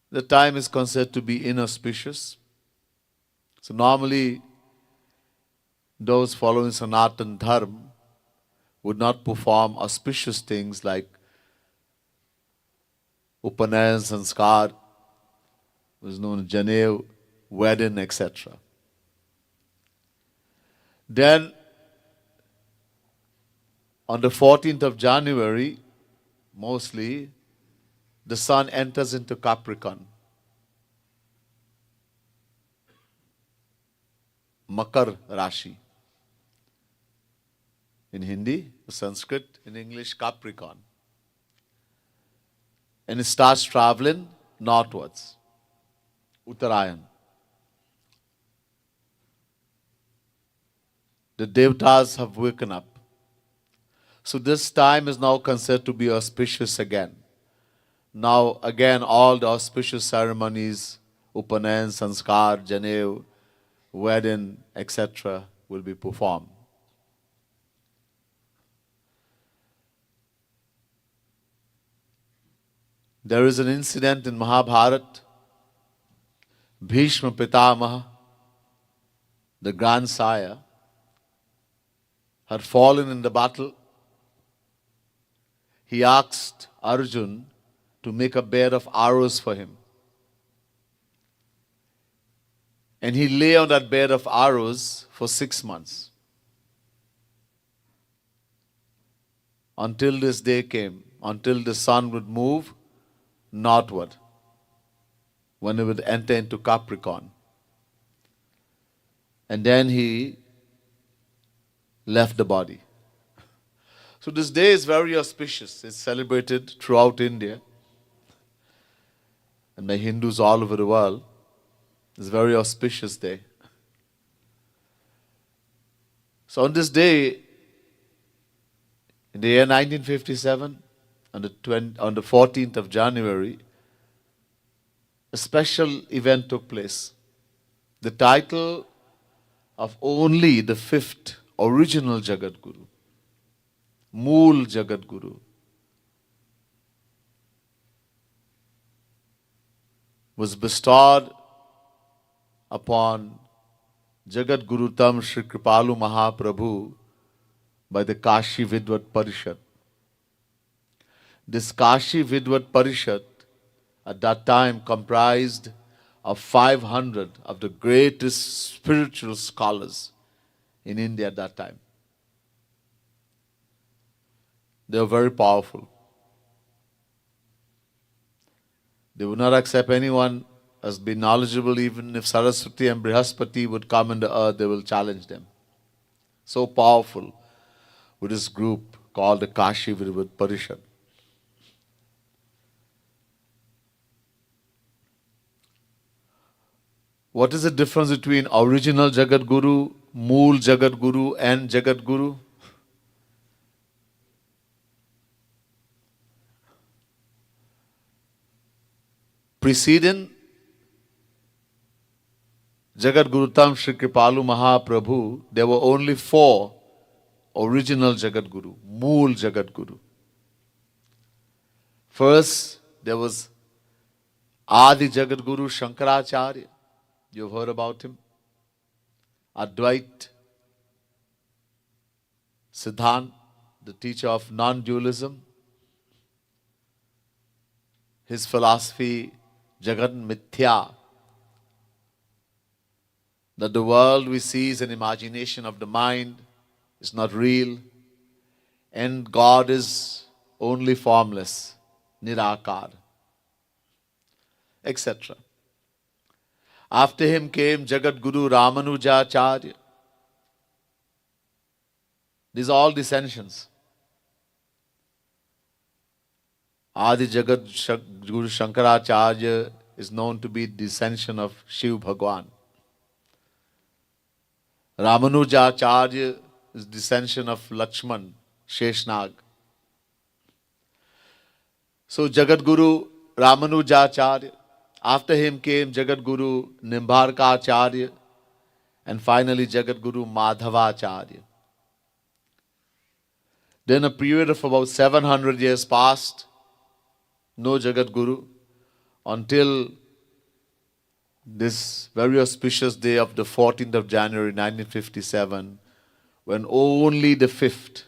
The time is considered to be inauspicious. So normally, those following Sanatan Dharma would not perform auspicious things like Upanayan, Sanskar, was known as Janev, wedding, etc. Then, on the 14th of January, mostly, the sun enters into Capricorn. Makar Rashi. In Hindi, Sanskrit, in English, Capricorn. And it starts traveling northwards. Uttarayan. The Devatas have woken up. So this time is now considered to be auspicious again. Now again all the auspicious ceremonies, Upanayan, Sanskar, Janev, wedding, etc. will be performed. There is an incident in Mahabharata. Bhishma Pitamaha, the grandsire, had fallen in the battle. He asked Arjun to make a bed of arrows for him. And he lay on that bed of arrows for 6 months. Until this day came, until the sun would move northward, when it would enter into Capricorn. And then he left the body. So this day is very auspicious. It's celebrated throughout India and by Hindus all over the world. It's a very auspicious day. So on this day, in the year 1957, on the 14th of January, a special event took place. The title of only the fifth original Jagadguru, Mool Jagadguru, was bestowed upon Jagadguruttam Sri Kripalu Mahaprabhu by the Kashi Vidvat Parishad. This Kashi Vidvat Parishad at that time comprised of 500 of the greatest spiritual scholars in India at that time. They were very powerful. They would not accept anyone as being knowledgeable. Even if Saraswati and Brihaspati would come in the earth, they will challenge them. So powerful with this group called the Kashi Vidvat Parishad. What is the difference between original Jagadguru, Mool Jagadguru and Jagadguru? Preceding Jagadguruttam Sri Kripalu Mahaprabhu, there were only 4 original Jagadguru, Mool Jagadguru. First, there was Adi Jagadguru Shankaracharya. You've heard about him. Advait Siddhant, the teacher of non-dualism. His philosophy, Jagat Mithya, that the world we see is an imagination of the mind, it's not real, and God is only formless, Nirakar, etc. After him came Jagadguru Ramanujacharya. These are all dissensions. Adi Jagadguru Shankaracharya is known to be dissension of Shiv Bhagwan. Ramanujacharya is dissension of Lakshman, Sheshnag. So Jagadguru Ramanujacharya. After him came Jagadguru Nimbarkacharya and finally Jagadguru Madhavacharya. Then a period of about 700 years passed, no Jagadguru, until this very auspicious day of the 14th of January 1957, when only the fifth,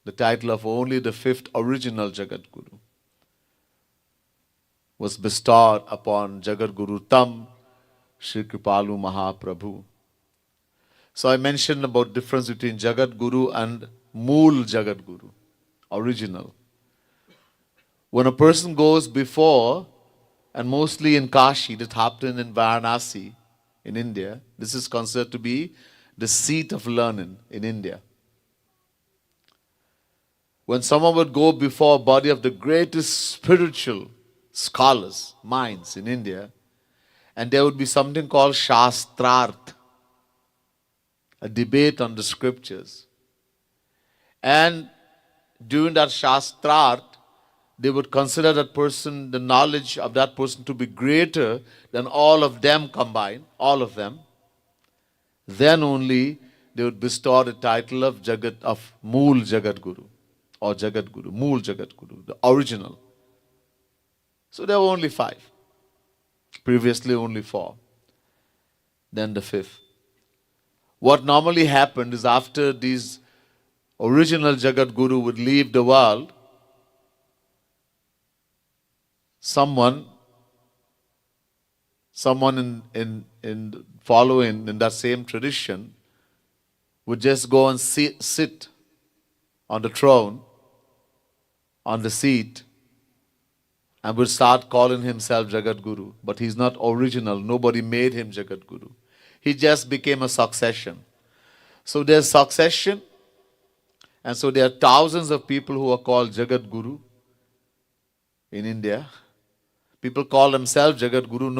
the title of only the fifth original Jagadguru, was bestowed upon Jagadguruttam Sri Kripalu Mahaprabhu. So I mentioned about difference between Jagadguru and Mool Jagadguru, original. When a person goes before, and mostly in Kashi, that happened in Varanasi, in India, this is considered to be the seat of learning in India. When someone would go before a body of the greatest spiritual scholars, minds in India, and there would be something called Shastrarth, a debate on the scriptures. And during that Shastrarth, they would consider that person, the knowledge of that person to be greater than all of them combined, all of them. Then only they would bestow the title of Mool Jagadguru or Jagadguru, Mool Jagadguru, the original. So there were only 5. Previously only 4. Then the 5th. What normally happened is after these original Jagadguru would leave the world, someone in following in that same tradition would just go and sit on the throne, on the seat, and would start calling himself Jagadguru. But he's not original. Nobody made him Jagadguru. He just became a succession. So there's succession, and so there are thousands of people who are called Jagadguru in India. People call themselves Jagadguru.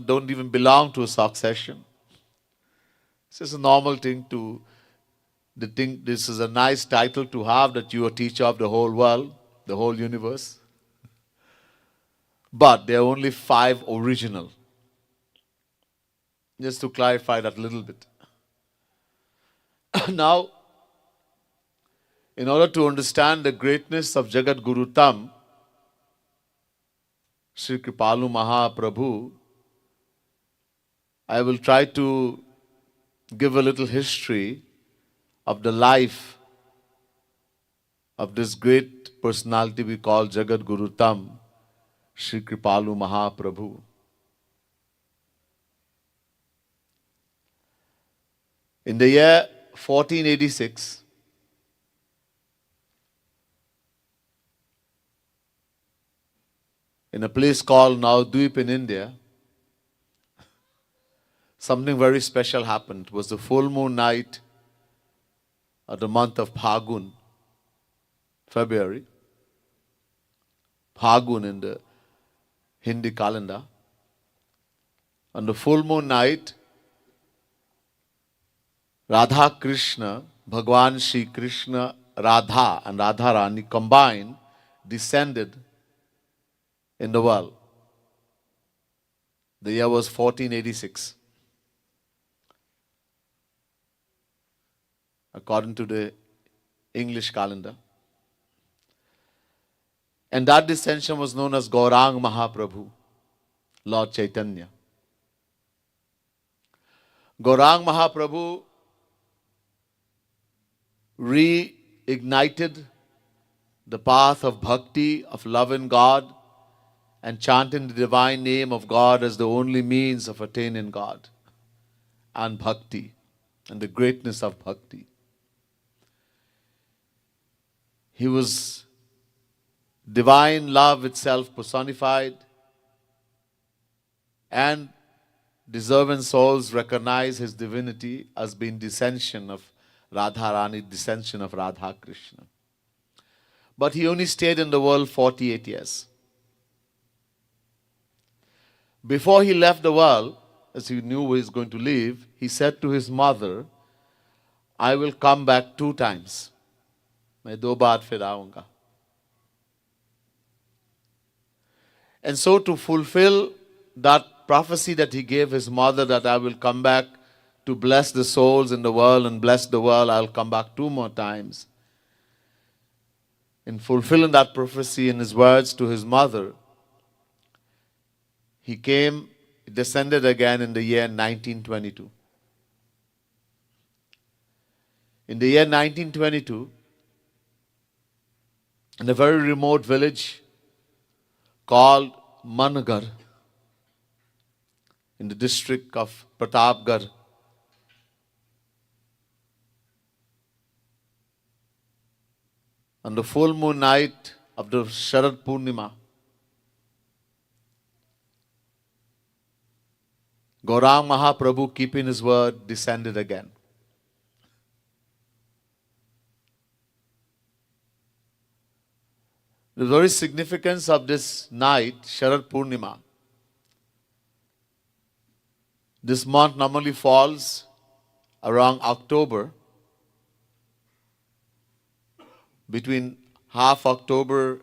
Don't even belong to a succession. This is a normal thing this is a nice title to have, that you are teacher of the whole world, the whole universe. But there are only 5 original. Just to clarify that a little bit. Now, in order to understand the greatness of Jagadguruttam, Sri Kripalu Mahaprabhu, I will try to give a little history of the life of this great personality we call Jagadguruttam, Sri Kripalu Mahaprabhu. In the year 1486, in a place called Navadvip in India, something very special happened. It was the full moon night of the month of Phagun, February. Phagun in the Hindi calendar. On the full moon night, Radha Krishna, Bhagwan Shri Krishna, Radha and Radharani combined descended in the world. The year was 1486. According to the English calendar. And that descension was known as Gaurang Mahaprabhu, Lord Chaitanya. Gaurang Mahaprabhu reignited the path of bhakti, of loving God, and chanting the divine name of God as the only means of attaining God, and bhakti, and the greatness of bhakti. He was divine love itself personified, and deserving souls recognize his divinity as being descension of Radharani, descension of Radha Krishna. But he only stayed in the world 48 years. Before he left the world, as he knew he was going to leave, he said to his mother, I will come back 2 times. मैं 2 बार फिर आऊंगा. And so to fulfill that prophecy that he gave his mother, that I will come back to bless the souls in the world and bless the world. I'll come back 2 more times. In fulfilling that prophecy in his words to his mother, he descended again in the year 1922. In the year 1922, in a very remote village called Managar, in the district of Pratapgarh, on the full moon night of the Sharad Purnima, Gaurang Mahaprabhu, keeping his word, descended again. The very significance of this night, Sharad Purnima, this month normally falls around October, between half October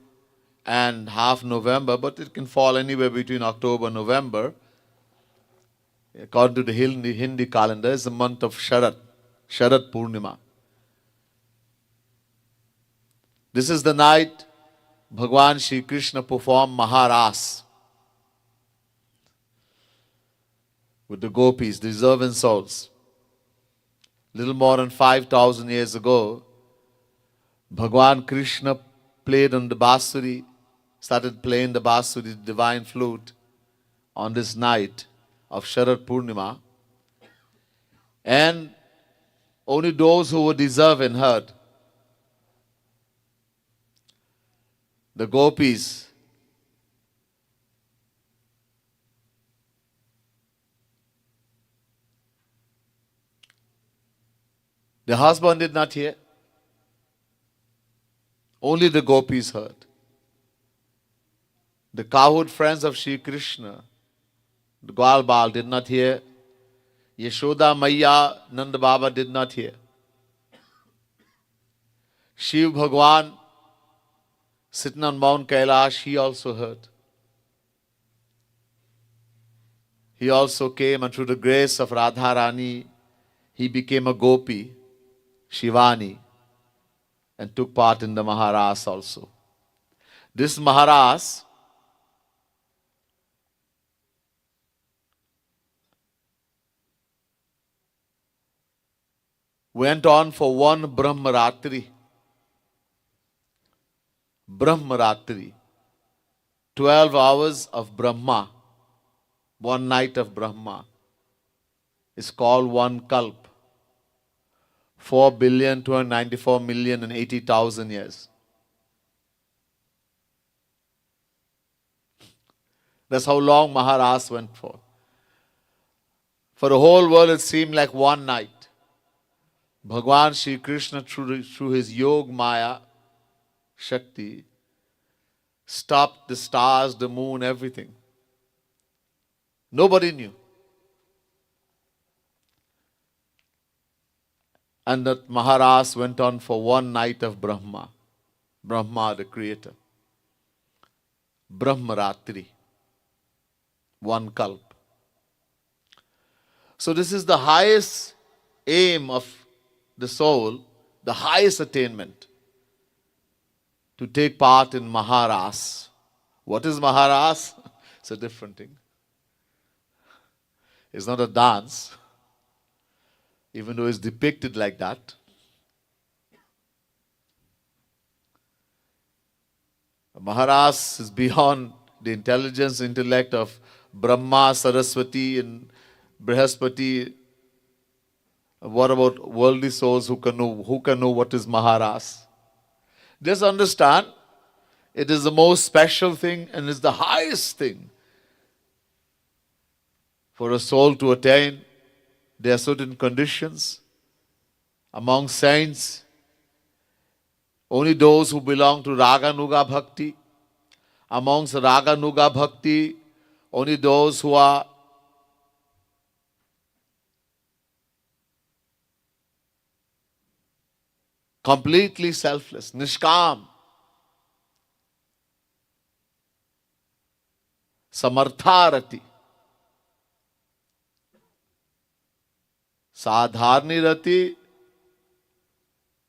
and half November, but it can fall anywhere between October and November. According to the Hindi calendar, it's the month of Sharad Purnima. This is the night Bhagwan Shri Krishna performed Maharas with the gopis, the deserving souls. Little more than 5,000 years ago, Bhagwan Krishna played on the Basuri, started playing the Basuri, the divine flute, on this night of Sharad Purnima. And only those who were deserving heard. The gopis the husband did not hear. Only the gopis heard. The cowherd friends of Shri Krishna, the Gwal Bal, did not hear. Yashoda Maiya, Nanda Baba did not hear. Shiv Bhagwan, sitting on Mount Kailash, he also heard. He also came, and through the grace of Radharani, he became a gopi, Shivani, and took part in the Maharas also. This Maharas went on for one Brahmaratri. Brahmaratri. 12 hours of Brahma. One night of Brahma is called one Kalp. 4,294,080,000 years. That's how long Maharas went for. For the whole world, it seemed like one night. Bhagwan Shri Krishna, through his Yog Maya Shakti, stopped the stars, the moon, everything. Nobody knew. And that Maharas went on for one night of Brahma. Brahma, the creator. Brahmaratri. One Kalp. So this is the highest aim of the soul, the highest attainment, to take part in Maharas. What is Maharas? It's a different thing. It's not a dance, even though it's depicted like that. Maharas is beyond the intelligence, intellect of Brahma, Saraswati, and Brihaspati. What about worldly souls who can know what is Maharas? Just understand, it is the most special thing and is the highest thing for a soul to attain. There are certain conditions. Among saints, only those who belong to Raganuga Bhakti. Amongst Raganuga Bhakti, only those who are completely selfless, Nishkam, Samartharati. Sadharni Rati,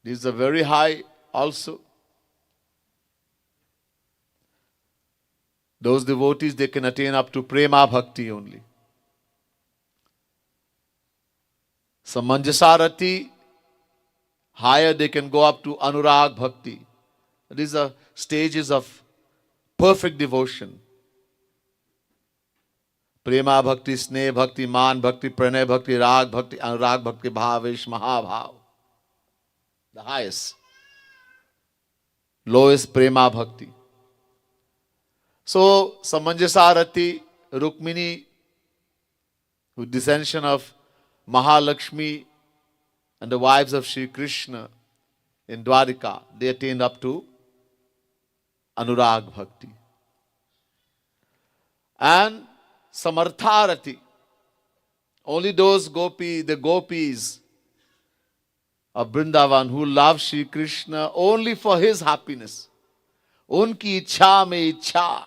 these are very high also. Those devotees, they can attain up to Prema Bhakti only. Samanjasarati, higher they can go up to Anurag Bhakti. These are stages of perfect devotion. Prema Bhakti, Sneh Bhakti, Man Bhakti, Pranay Bhakti, Rag Bhakti, Anurag Bhakti, Bhavesh, Mahabhav. The highest. Lowest Prema Bhakti. So, Samanjasarati, Rukmini, with descension of Mahalakshmi and the wives of Sri Krishna in Dwarika, they attained up to Anurag Bhakti. And Samartharati, only those the gopis of Vrindavan who love Sri Krishna only for his happiness. Unki ichha mein ichha.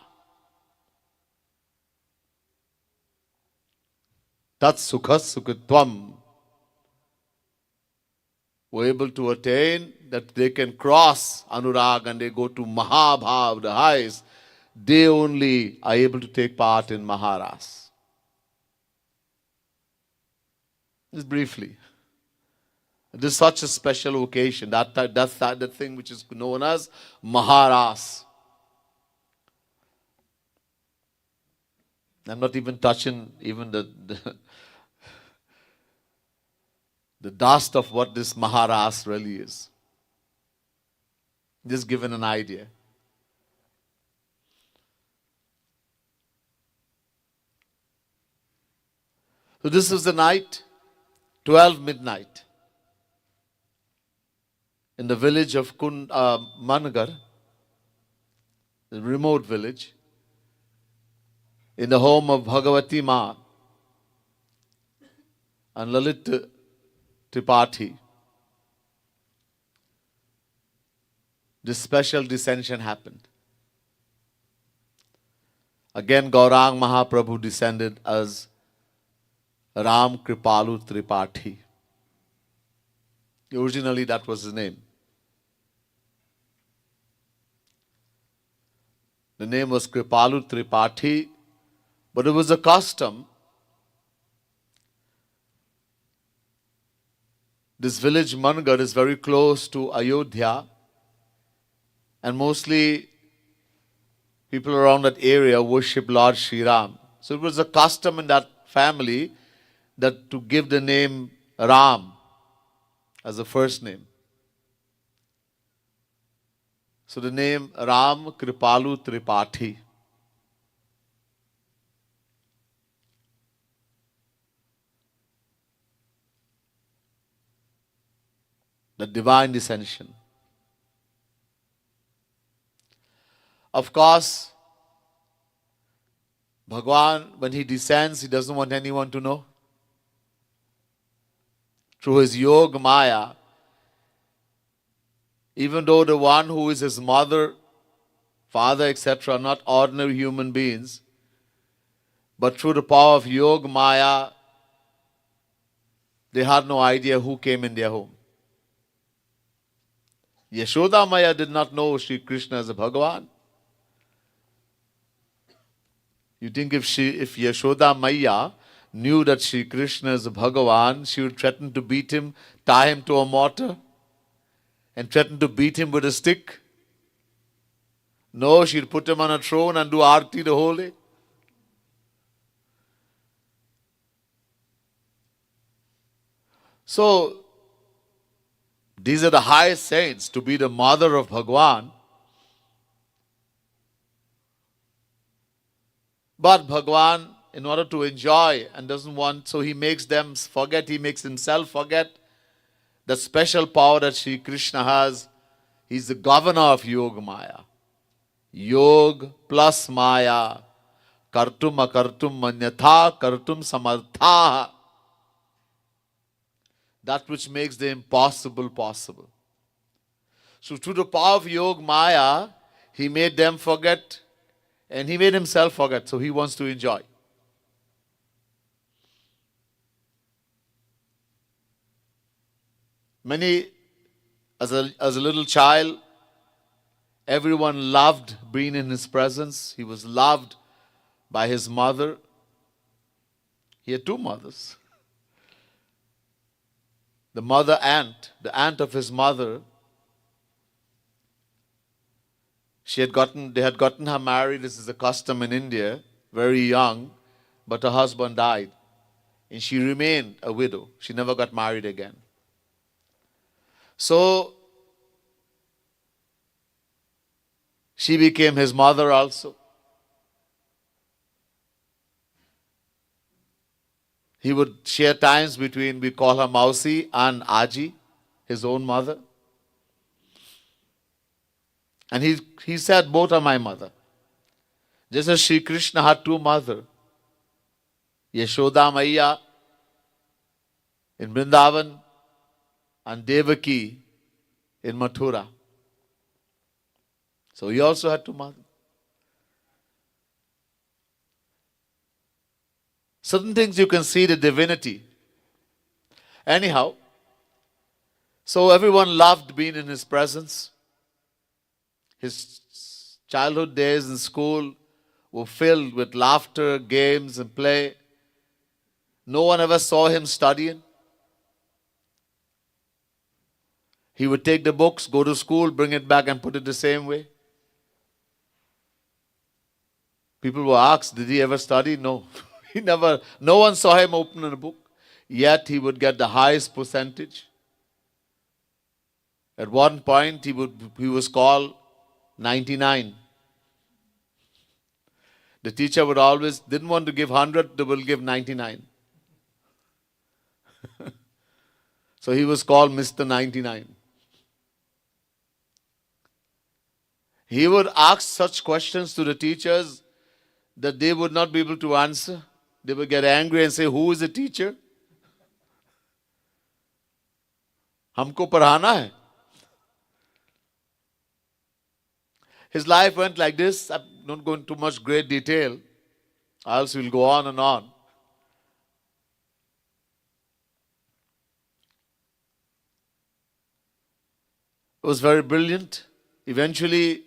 Tat sukha sukhatvam. Were able to attain that they can cross Anurag and they go to Mahabhav, the highest. They only are able to take part in Maharas. Just briefly. This is such a special occasion. That's the thing which is known as Maharas. I'm not even touching even the dust of what this Maharas really is. Just given an idea. So this is the night, 12 midnight, in the village of Mangar, the remote village, in the home of Bhagavati Ma and Lalit Tripathi. This special descension happened. Again, Gaurang Mahaprabhu descended as Ram Kripalu Tripathi. Originally, that was his name. The name was Kripalu Tripathi, but it was a custom. This village Mangar is very close to Ayodhya, and mostly people around that area worship Lord Sri Ram. So it was a custom in that family that to give the name Ram as a first name. So the name Ram Kripalu Tripathi. The divine descension. Of course, Bhagwan, when he descends, he doesn't want anyone to know. Through his yoga maya, even though the one who is his mother, father, etc., are not ordinary human beings, but through the power of yoga maya, they had no idea who came in their home. Yashoda Maya did not know Sri Krishna as a Bhagavan. You think if Yashoda Maya knew that Sri Krishna is a Bhagavan, she would threaten to beat him, tie him to a mortar, and threaten to beat him with a stick? No, she'd put him on a throne and do Aarti the whole day. So, these are the highest saints, to be the mother of Bhagwan. But Bhagwan, in order to enjoy and doesn't want, so he makes them forget, he makes himself forget the special power that Sri Krishna has. He's the governor of Yoga Maya. Yog plus Maya. Kartum akartum manyatha kartum samartha. That which makes the impossible possible. So through the power of Yoga Maya, he made them forget and he made himself forget. So he wants to enjoy. Many, as a little child, everyone loved being in his presence. He was loved by his mother. He had two mothers. The aunt of his mother, they had gotten her married. This is a custom in India, very young, but her husband died. And she remained a widow. She never got married again. So, she became his mother also. He would share times between, we call her Mausi and Aji, his own mother. And he said, both are my mother. Just as Sri Krishna had two mothers, Yashoda Maiya in Vrindavan and Devaki in Mathura. So he also had two mothers. Certain things you can see the divinity. Anyhow, so everyone loved being in his presence. His childhood days in school were filled with laughter, games, and play. No one ever saw him studying. He would take the books, go to school, bring it back and put it the same way. People were asked, did he ever study? No. No one saw him open a book. Yet he would get the highest percentage. At one point, he was called 99. The teacher would always, didn't want to give 100, they will give 99. So he was called Mr. 99. He would ask such questions to the teachers that they would not be able to answer. They would get angry and say, who is the teacher? Humko padhana hai. His life went like this. I'm not going into much great detail, else we'll go on and on. It was very brilliant. Eventually,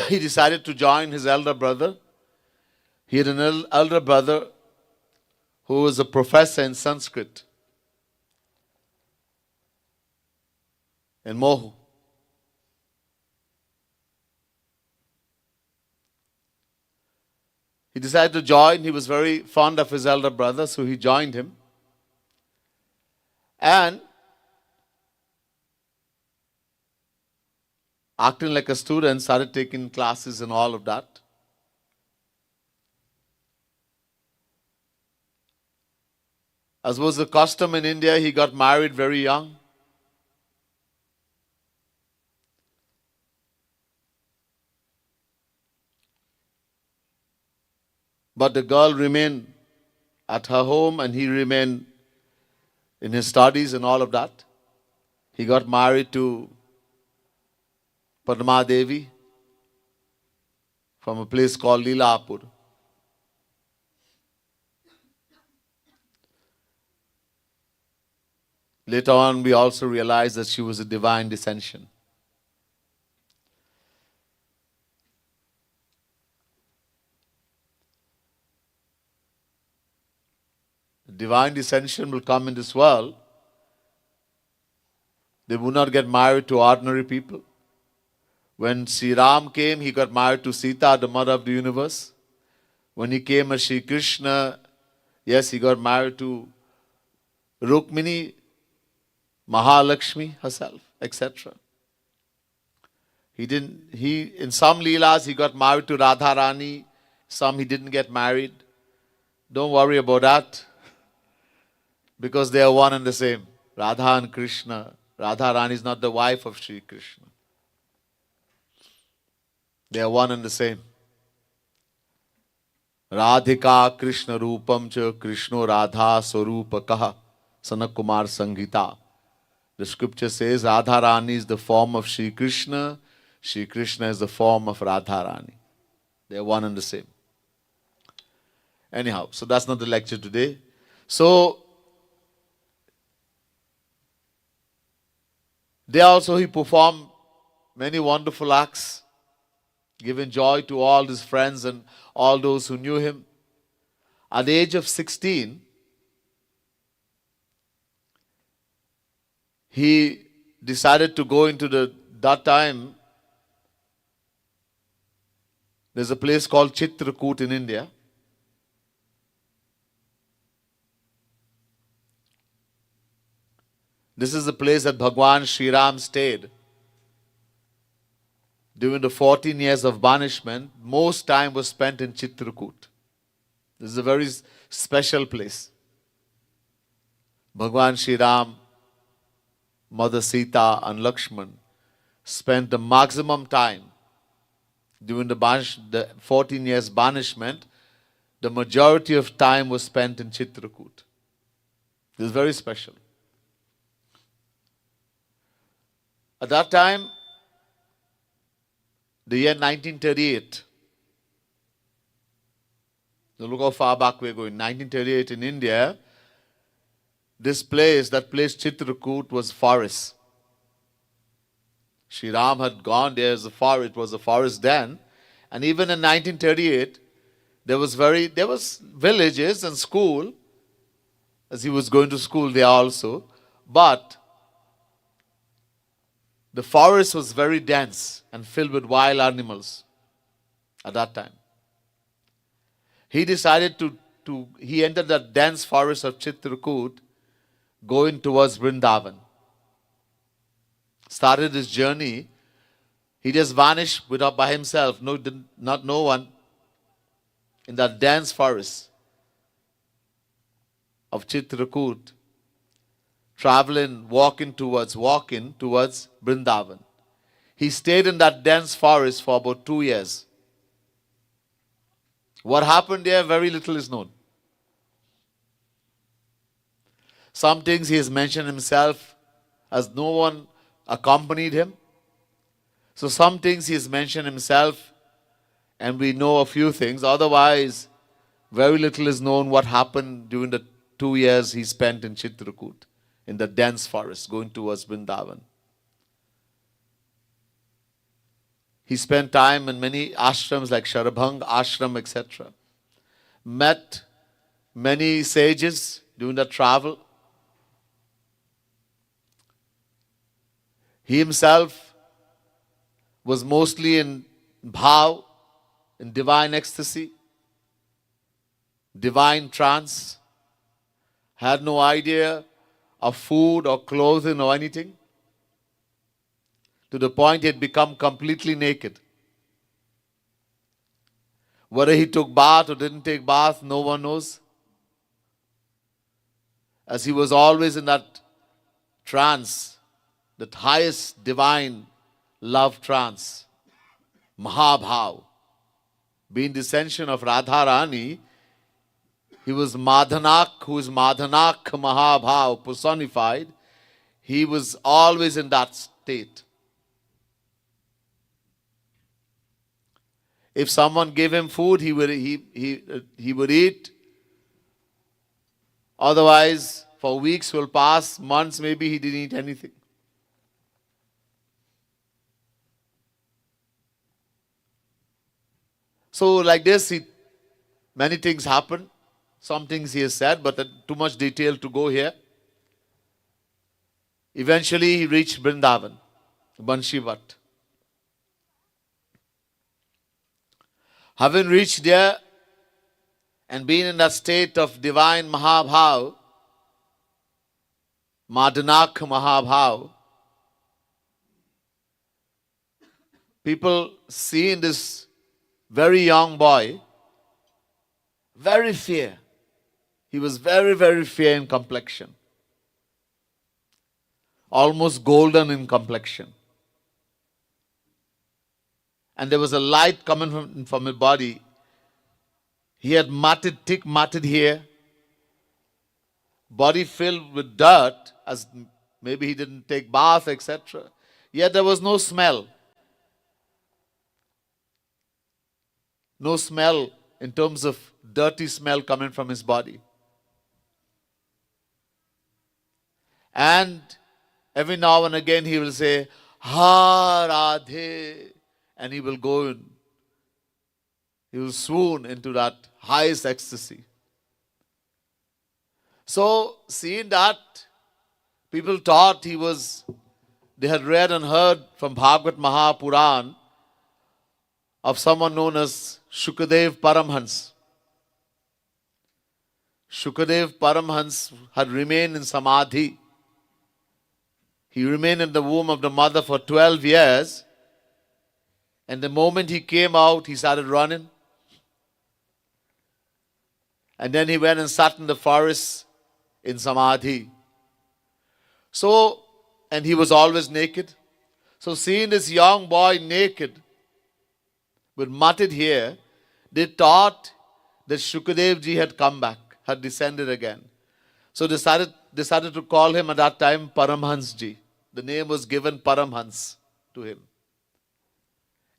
he decided to join his elder brother. He had an elder brother who was a professor in Sanskrit in Mohu. He decided to join. He was very fond of his elder brother, so he joined him. And acting like a student, started taking classes and all of that. As was the custom in India, he got married very young. But the girl remained at her home and he remained in his studies and all of that. He got married to Padma Devi from a place called Leelapur. Later on, we also realized that she was a divine descension. Divine descension will come in this world. They will not get married to ordinary people. When Sri Ram came, he got married to Sita, the mother of the universe. When he came as Sri Krishna, yes, he got married to Rukmini, Mahalakshmi herself, etc. In some Leelas, he got married to Radharani. Some he didn't get married. Don't worry about that. Because they are one and the same. Radha and Krishna. Radharani is not the wife of Sri Krishna. They are one and the same. Radhika Krishna Rupam cha Krishno Radha Swarupakaha Sanak Kumar Sanghita. The scripture says Radharani is the form of Sri Krishna. Sri Krishna is the form of Radharani. They are one and the same. Anyhow, so that's not the lecture today. So, There also he performed many wonderful acts, giving joy to all his friends and all those who knew him. At the age of 16, he decided to go into that time, there's a place called Chitrakoot in India. This is the place that Bhagwan Sri Ram stayed. During the 14 years of banishment, most time was spent in Chitrakoot. This is a very special place. Bhagwan Sri Ram, Mother Sita and Lakshman spent the maximum time during the 14 years banishment. The majority of time was spent in Chitrakoot. This is very special. At that time, the year 1938, so look how far back we're going. 1938 in India, that place Chitrakoot was forest. Sri Ram had gone there as a forest. It was a forest then. And even in 1938, there was villages and school, as he was going to school there also. But the forest was very dense and filled with wild animals at that time. He decided he entered the dense forest of Chitrakoot, going towards Vrindavan. Started his journey. He just vanished by himself, no one, in that dense forest of Chitrakoot, walking towards Vrindavan. He stayed in that dense forest for about 2 years. What happened there, very little is known. Some things he has mentioned himself, as no one accompanied him. So some things he has mentioned himself, and we know a few things. Otherwise, very little is known what happened during the 2 years he spent in Chitrakoot, in the dense forest, going towards Vrindavan. He spent time in many ashrams like Sharabhang ashram, etc. Met many sages during the travel. He himself was mostly in bhav, in divine ecstasy, divine trance, had no idea of food or clothing or anything, to the point he had become completely naked. Whether he took bath or didn't take bath, no one knows, as he was always in that trance, that highest divine love trance, Mahabhav. Being descension of Radharani, he was Madhanak, who is Madhanak Mahabhav personified. He was always in that state. If someone gave him food, he would eat. Otherwise, for weeks will pass, months maybe, he didn't eat anything. So like this, many things happen. Some things he has said, but too much detail to go here. Eventually, he reached Vrindavan, Banshivat. Having reached there and been in that state of divine Mahabhav, Madhanak Mahabhav, people see in this very young boy very fair. He was very, very fair in complexion. Almost golden in complexion. And there was a light coming from his body. He had thick matted hair. Body filled with dirt, as maybe he didn't take bath, etc. Yet there was no smell. No smell in terms of dirty smell coming from his body. And Every now and again he will say, Ha Radhe, and he will go in. He will swoon into that highest ecstasy. So, seeing that, people thought they had read and heard from Bhagavad Mahapuran of someone known as Shukadev Paramhans. Shukadev Paramhans had remained in Samadhi. He remained in the womb of the mother for 12 years. And the moment he came out, he started running. And then he went and sat in the forest in Samadhi. So, and he was always naked. So seeing this young boy naked, with matted hair, they thought that Shukadev ji had come back, had descended again. So they started to call him at that time Paramhans ji. The name was given Paramhans to him.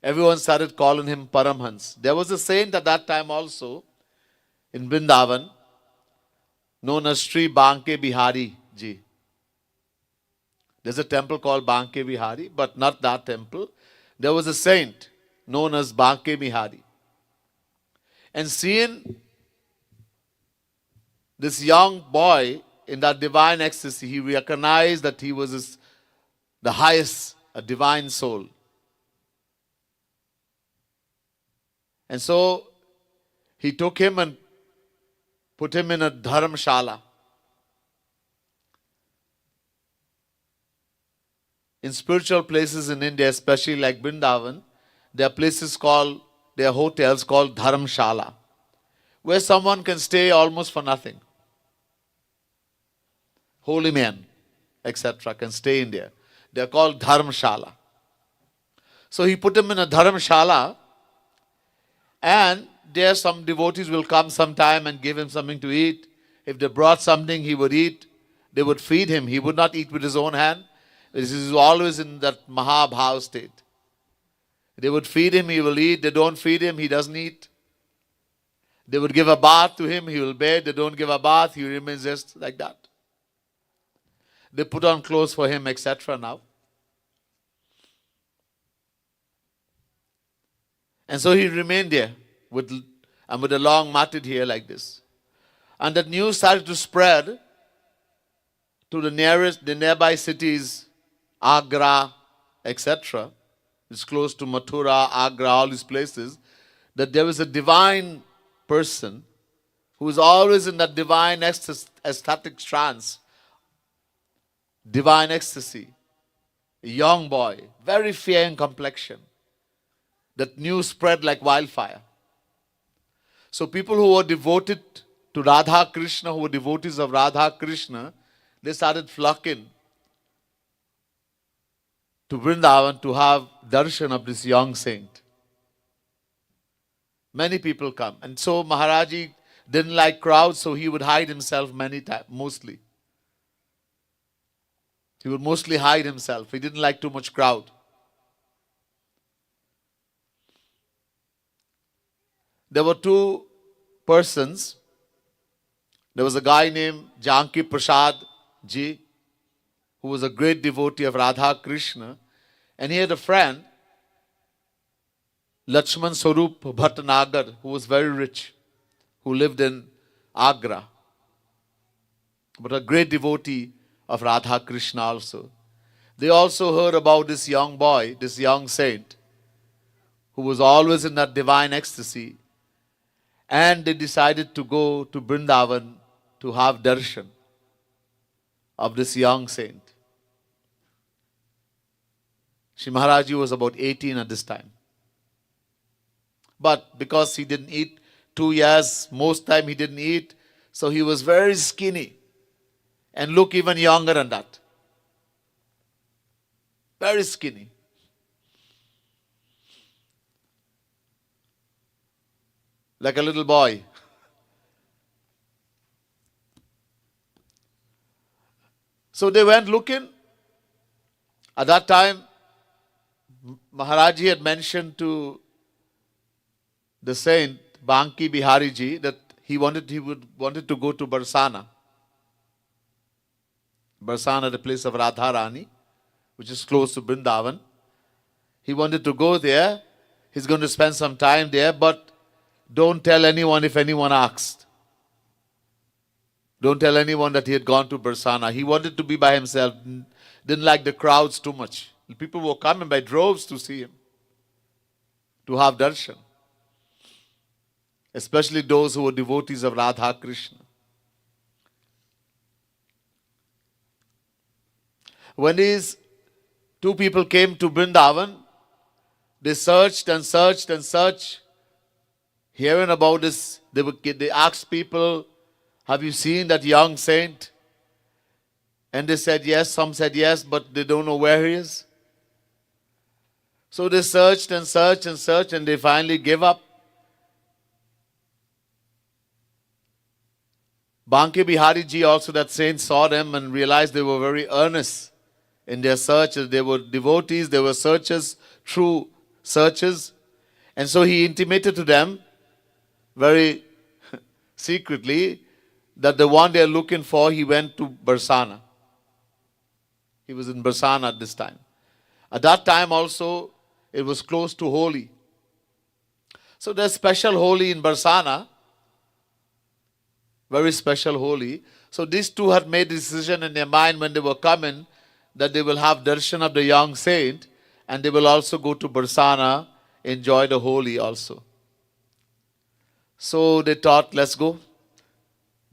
Everyone started calling him Paramhans. There was a saint at that time also in Vrindavan known as Sri Banke Bihari ji. There's a temple called Banke Bihari, but not that temple. There was a saint known as Banke Bihari. And seeing this young boy in that divine ecstasy, he recognized that he was the highest, a divine soul. And so he took him and put him in a dharamshala. In spiritual places in India, especially like Vrindavan, there are hotels called dharamshala, where someone can stay almost for nothing. Holy men, etc., can stay in there. They are called dharamshala. So he put him in a dharamshala, and there some devotees will come sometime and give him something to eat. If they brought something, he would eat. They would feed him. He would not eat with his own hand. This is always in that Mahabhav state. They would feed him, he will eat. They don't feed him, he doesn't eat. They would give a bath to him, he will bathe. They don't give a bath, he remains just like that. They put on clothes for him, etc. now. And so he remained there with a long matted hair like this. And that news started to spread to the nearby cities, Agra, etc. It's close to Mathura, Agra, all these places, that there was a divine person who is always in that divine ecstatic trance, divine ecstasy, a young boy, very fair in complexion. That news spread like wildfire. So people who were devoted to Radha Krishna, who were devotees of Radha Krishna, they started flocking to Vrindavan to have darshan of this young saint. Many people come. And so Maharaji didn't like crowds, so he would hide himself many times, mostly. He would mostly hide himself. He didn't like too much crowd. There were two persons. There was a guy named Janki Prasad ji, who was a great devotee of Radha Krishna. And he had a friend, Lakshman Swarup Bhattanagar, who was very rich, who lived in Agra, but a great devotee of Radha Krishna also. They also heard about this young boy, this young saint, who was always in that divine ecstasy. And they decided to go to Vrindavan to have darshan of this young saint. Shri Maharaji was about 18 at this time. But because he didn't eat 2 years, most time he didn't eat, so he was very skinny and looked even younger than that. Very skinny. Like a little boy. So they went looking. At that time, Maharaji had mentioned to the saint Banki Bihari ji that he wanted to go to Barsana. Barsana, the place of Radharani, which is close to Vrindavan. He wanted to go there. He's going to spend some time there, but don't tell anyone if anyone asked. Don't tell anyone that he had gone to Barsana. He wanted to be by himself. Didn't like the crowds too much. People were coming by droves to see him, to have darshan. Especially those who were devotees of Radha Krishna. When these two people came to Vrindavan, they searched and searched and searched. Hearing about this, they asked people, have you seen that young saint? And they said yes, some said yes, but they don't know where he is. So they searched and searched and searched, and they finally gave up. Banke Bihari Ji also, that saint, saw them and realized they were very earnest in their search. They were devotees, they were searchers, true searchers. And so he intimated to them very secretly that the one they are looking for, he went to Barsana. He was in Barsana at this time. At that time also, it was close to Holi. So there's special Holi in Barsana. Very special Holi. So these two had made a decision in their mind when they were coming that they will have darshan of the young saint and they will also go to Barsana, enjoy the Holi also. So they thought, let's go.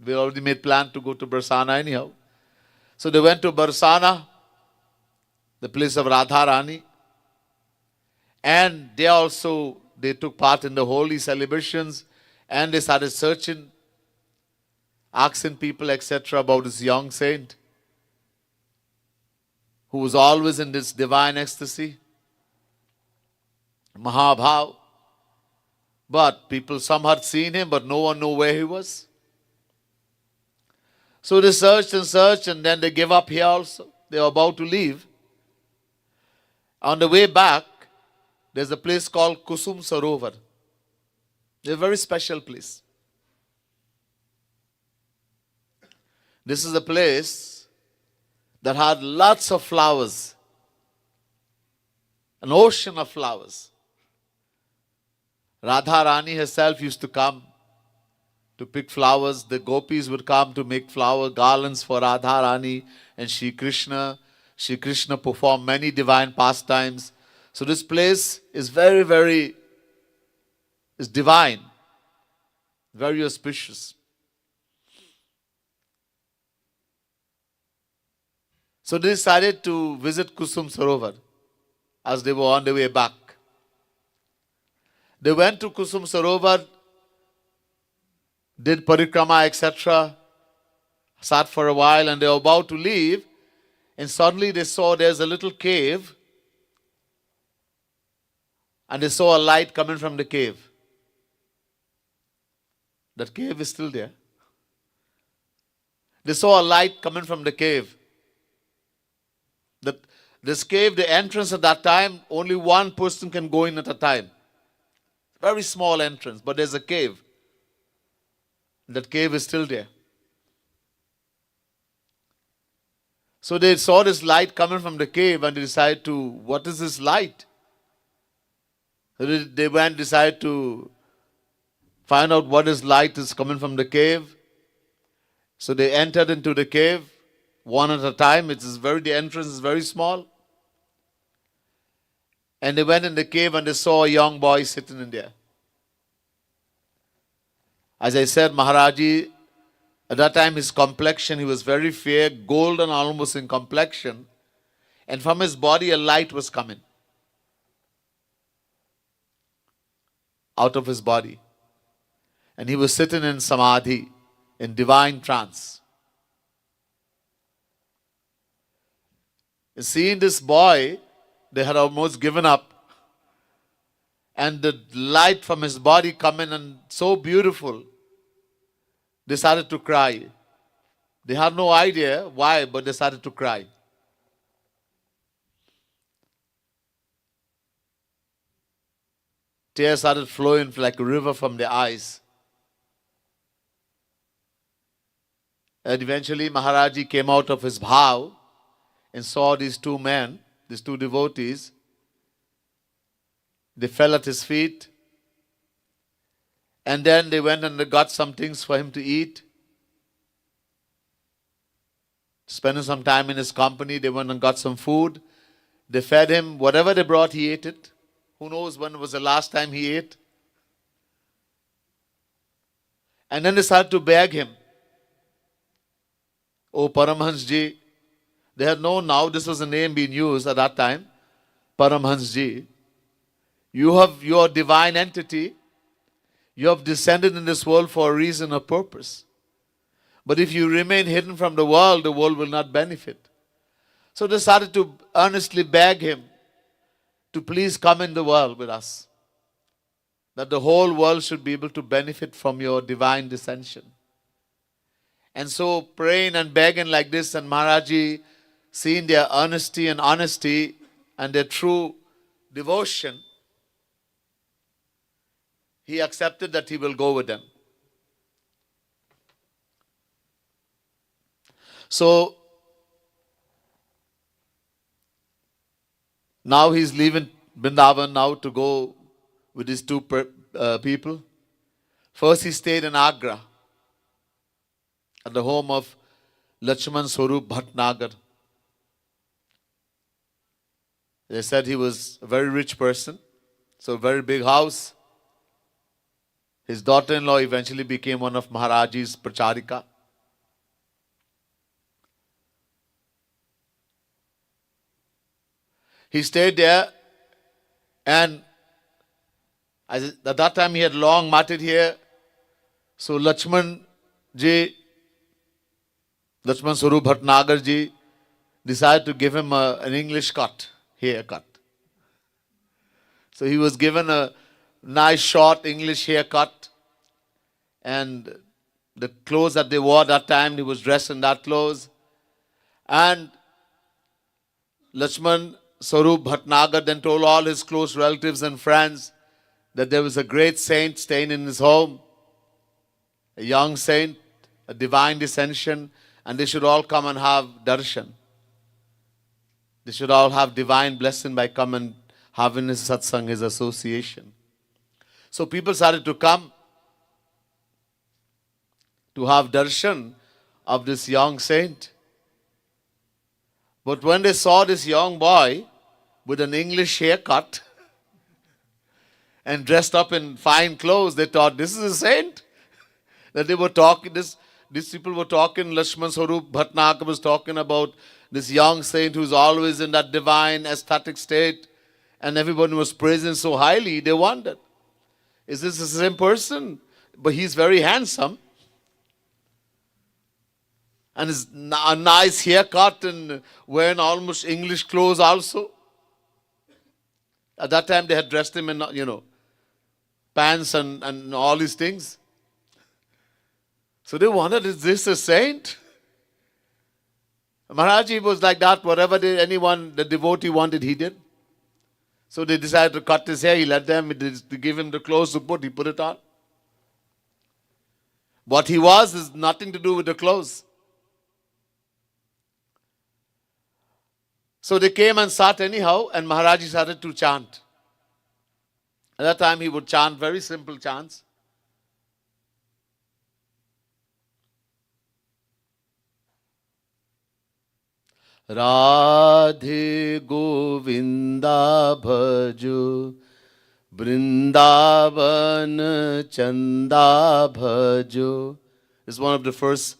We already made plan to go to Barsana anyhow. So they went to Barsana, the place of Radharani. And they took part in the holy celebrations and they started searching, asking people, etc., about this young saint who was always in this divine ecstasy, Mahabhav. But people, some had seen him, but no one knew where he was. So they searched and then they gave up here also. They were about to leave. On the way back, there's a place called Kusum Sarovar. It's a very special place. This is a place that had lots of flowers. An ocean of flowers. Radharani herself used to come to pick flowers. The gopis would come to make flower garlands for Radharani and Shri Krishna. Shri Krishna performed many divine pastimes. So this place is very divine, very auspicious. So they decided to visit Kusum Sarovar as they were on their way back. They went to Kusum Sarovar, did parikrama, etc., sat for a while, and they were about to leave, and suddenly they saw there's a little cave, and they saw a light coming from the cave. That cave is still there. They saw a light coming from the cave. This cave, the entrance at that time, only one person can go in at a time. Very small entrance, but there's a cave. That cave is still there. So they saw this light coming from the cave and they decided to, what is this light? So they went and decided to find out what this light is coming from the cave. So they entered into the cave, one at a time. The entrance is very small. And they went in the cave and they saw a young boy sitting in there. As I said, Maharaji, at that time his complexion, he was very fair, golden almost in complexion. And from his body a light was coming. Out of his body. And he was sitting in samadhi, in divine trance. And seeing this boy, they had almost given up. And the light from his body coming and so beautiful, they started to cry. They had no idea why, but they started to cry. Tears started flowing like a river from their eyes. And eventually Maharaji came out of his bhav and saw these two men, these two devotees. They fell at his feet. And then they went and they got some things for him to eat. Spending some time in his company, they went and got some food. They fed him. Whatever they brought, he ate it. Who knows when was the last time he ate? And then they started to beg him. Oh, Paramhansji. They had known now, this was a name being used at that time. Paramhansji. You have your divine entity. You have descended in this world for a reason or purpose. But if you remain hidden from the world will not benefit. So they started to earnestly beg him to please come in the world with us. That the whole world should be able to benefit from your divine descension. And so praying and begging like this, and Maharaji, seeing their earnesty and honesty and their true devotion, he accepted that he will go with them. So now he's leaving Vrindavan now to go with his two people. First he stayed in Agra at the home of Lakshman Swarup Bhatnagar. They said he was a very rich person, so a very big house. His daughter-in-law eventually became one of Maharaji's pracharika. He stayed there, and at that time he had long matted hair. So Lakshman Swarup Bhatnagar ji decided to give him an English haircut. So he was given a nice short English haircut, and the clothes that they wore that time, he was dressed in that clothes. And Lakshman Swarup Bhatnagar then told all his close relatives and friends that there was a great saint staying in his home, a young saint, a divine descension, and they should all come and have darshan. They should all have divine blessing by coming and having his satsang, his association. So people started to come to have darshan of this young saint. But when they saw this young boy with an English haircut and dressed up in fine clothes, they thought, this is a saint? That they were talking, these people were talking, Lakshman Swarup Bhatnagar was talking about this young saint who's always in that divine aesthetic state, and everyone was praising so highly. They wondered, is this the same person? But he's very handsome. And his a nice haircut and wearing almost English clothes also. At that time they had dressed him in, pants and all these things. So they wondered, is this a saint? Maharaji was like that. Whatever the devotee wanted, he did. So they decided to cut his hair. He let them, to give him the clothes to put. He put it on. What he was is nothing to do with the clothes. So they came and sat anyhow, and Maharaji started to chant. At that time he would chant very simple chants. Radhe Govinda Bhajo, Vrindavan Chanda Bhajo. This is one of the first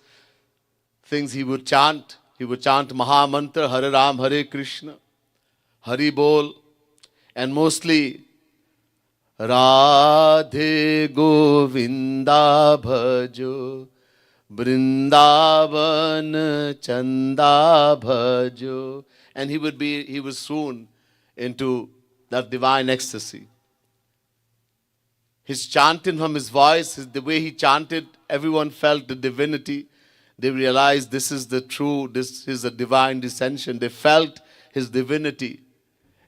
things he would chant. He would chant Mahamantra, Hare Ram, Hare Krishna, Hari Bol, and mostly Radhe Govinda Bhajo, Vrindavan Chanda Bhajo. And he was soon into that divine ecstasy. His chanting from his voice, the way he chanted, everyone felt the divinity. They realized this is the divine descension. They felt his divinity.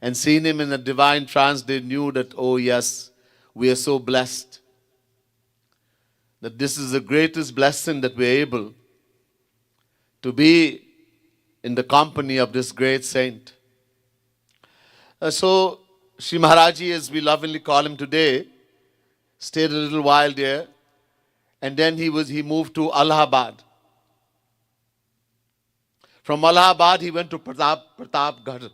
And seeing him in a divine trance, they knew that, oh yes, we are so blessed. That this is the greatest blessing that we're able to be in the company of this great saint. So, Sri Maharaji, as we lovingly call him today, stayed a little while there, and then he moved to Allahabad. From Allahabad, he went to Pratapgarh.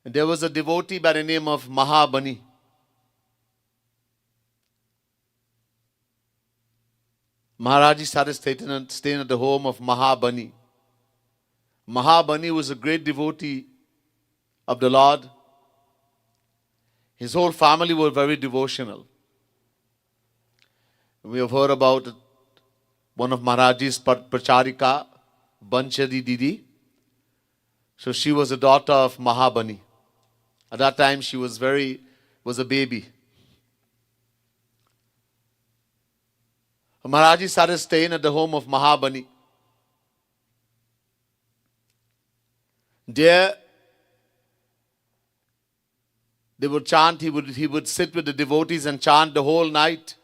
And there was a devotee by the name of Mahabani. Maharaji started staying at the home of Mahabani. Mahabani was a great devotee of the Lord. His whole family were very devotional. We have heard about one of Maharaji's Pracharika, Banchari Didi. So she was a daughter of Mahabani. At that time she was a baby. Maharaji started staying at the home of Mahabani. There, they would chant, he would sit with the devotees and chant the whole night.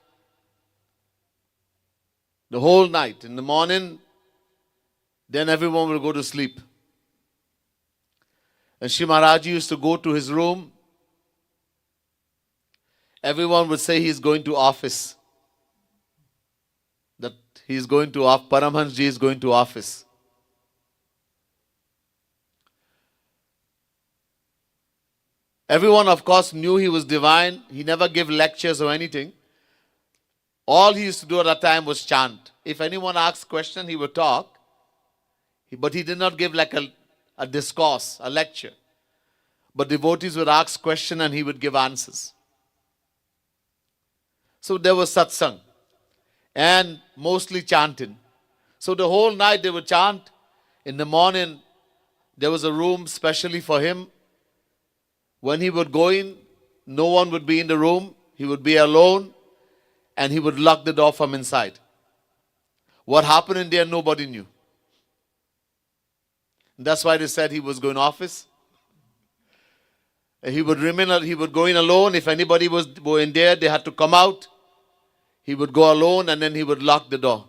The whole night. In the morning, then everyone will go to sleep. And Shri Maharaji used to go to his room. Everyone would say he's going to office. That he's going to office. Paramahansaji is going to office. Everyone, of course, knew he was divine. He never gave lectures or anything. All he used to do at that time was chant. If anyone asked question, he would talk. But he did not give like a discourse, a lecture. But devotees would ask question and he would give answers. So there was satsang. And mostly chanting. So the whole night they would chant. In the morning, there was a room specially for him. When he would go in, no one would be in the room. He would be alone. And he would lock the door from inside. What happened in there, nobody knew. That's why they said he was going to office. He would go in alone. If anybody was in there, they had to come out. He would go alone and then he would lock the door.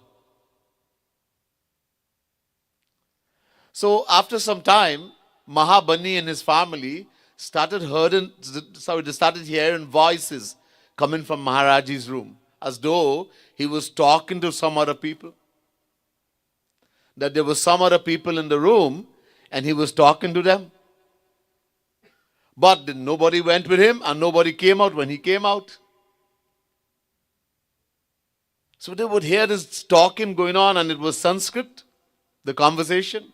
So after some time, Mahabani and his family started hearing voices coming from Maharaji's room, as though he was talking to some other people. That there were some other people in the room and he was talking to them. But nobody went with him and nobody came out when he came out. So they would hear this talking going on, and it was Sanskrit, the conversation.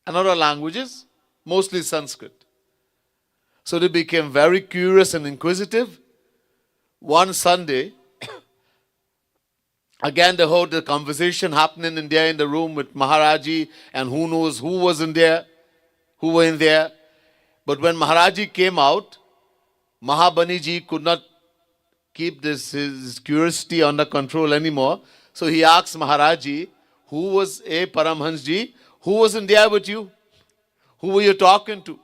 And other languages, mostly Sanskrit. So they became very curious and inquisitive. One Sunday, again they heard the conversation happening in there in the room with Maharaji, and who knows who was in there, who were in there. But when Maharaji came out, Mahabani ji could not keep his curiosity under control anymore. So he asked Maharaji, who was Paramahansaji? Who was in there with you? Who were you talking to?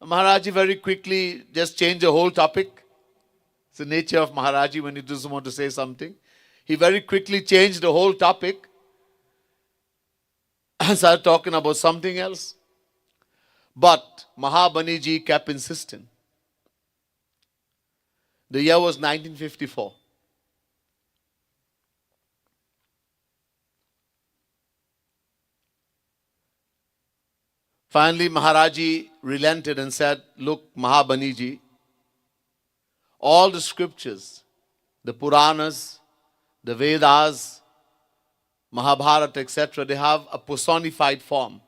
Maharaji very quickly just changed the whole topic. It's the nature of Maharaji when he doesn't want to say something. He very quickly changed the whole topic and started talking about something else. But Mahabani ji kept insisting. The year was 1954. Finally, Maharaji relented and said, look, Mahabani ji, all the scriptures, the Puranas, the Vedas, Mahabharata, etc., they have a personified form.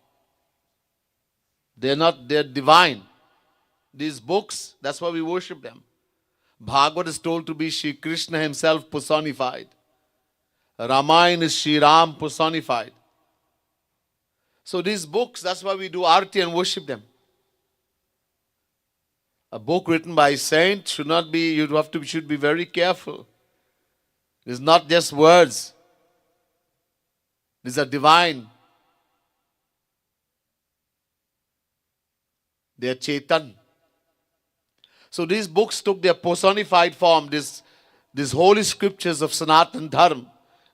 They're divine. These books, that's why we worship them. Bhagavad is told to be Shri Krishna himself personified. Ramayana is Shri Ram personified. So these books, that's why we do arti and worship them. A book written by a saint should be very careful. It's not just words. These are divine. They are Chetan. So these books took their personified form. The these holy scriptures of Sanatan Dharma,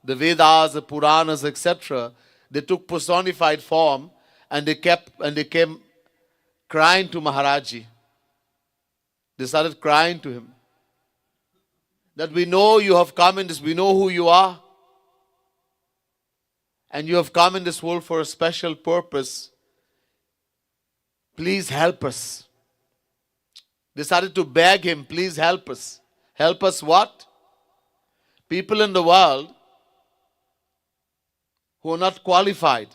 the Vedas, the Puranas, etc., they took personified form and they came crying to Maharaji. They started crying to him. That we know you have come in this, we know who you are. And you have come in this world for a special purpose. Please help us. They started to beg him, please help us. Help us what? People in the world who are not qualified.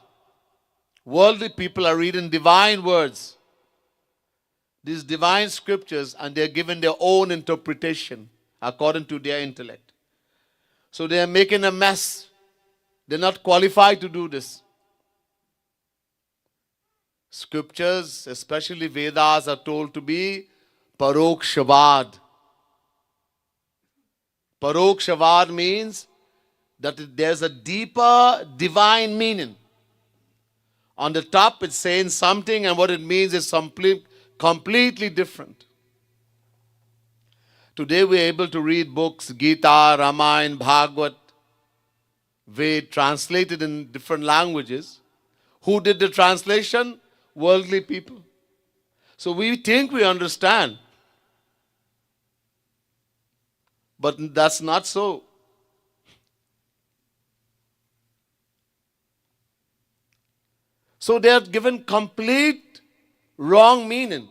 Worldly people are reading divine words. These divine scriptures, and they are given their own interpretation according to their intellect. So they are making a mess. They're not qualified to do this. Scriptures, especially Vedas, are told to be parokshavad. Parokshavad means that there's a deeper divine meaning. On the top it's saying something, and what it means is completely different. Today we are able to read books, Gita, Ramayana, Bhagavad, Ved, translated in different languages. Who did the translation? Worldly people. So we think we understand. But that's not so. So they are given complete wrong meaning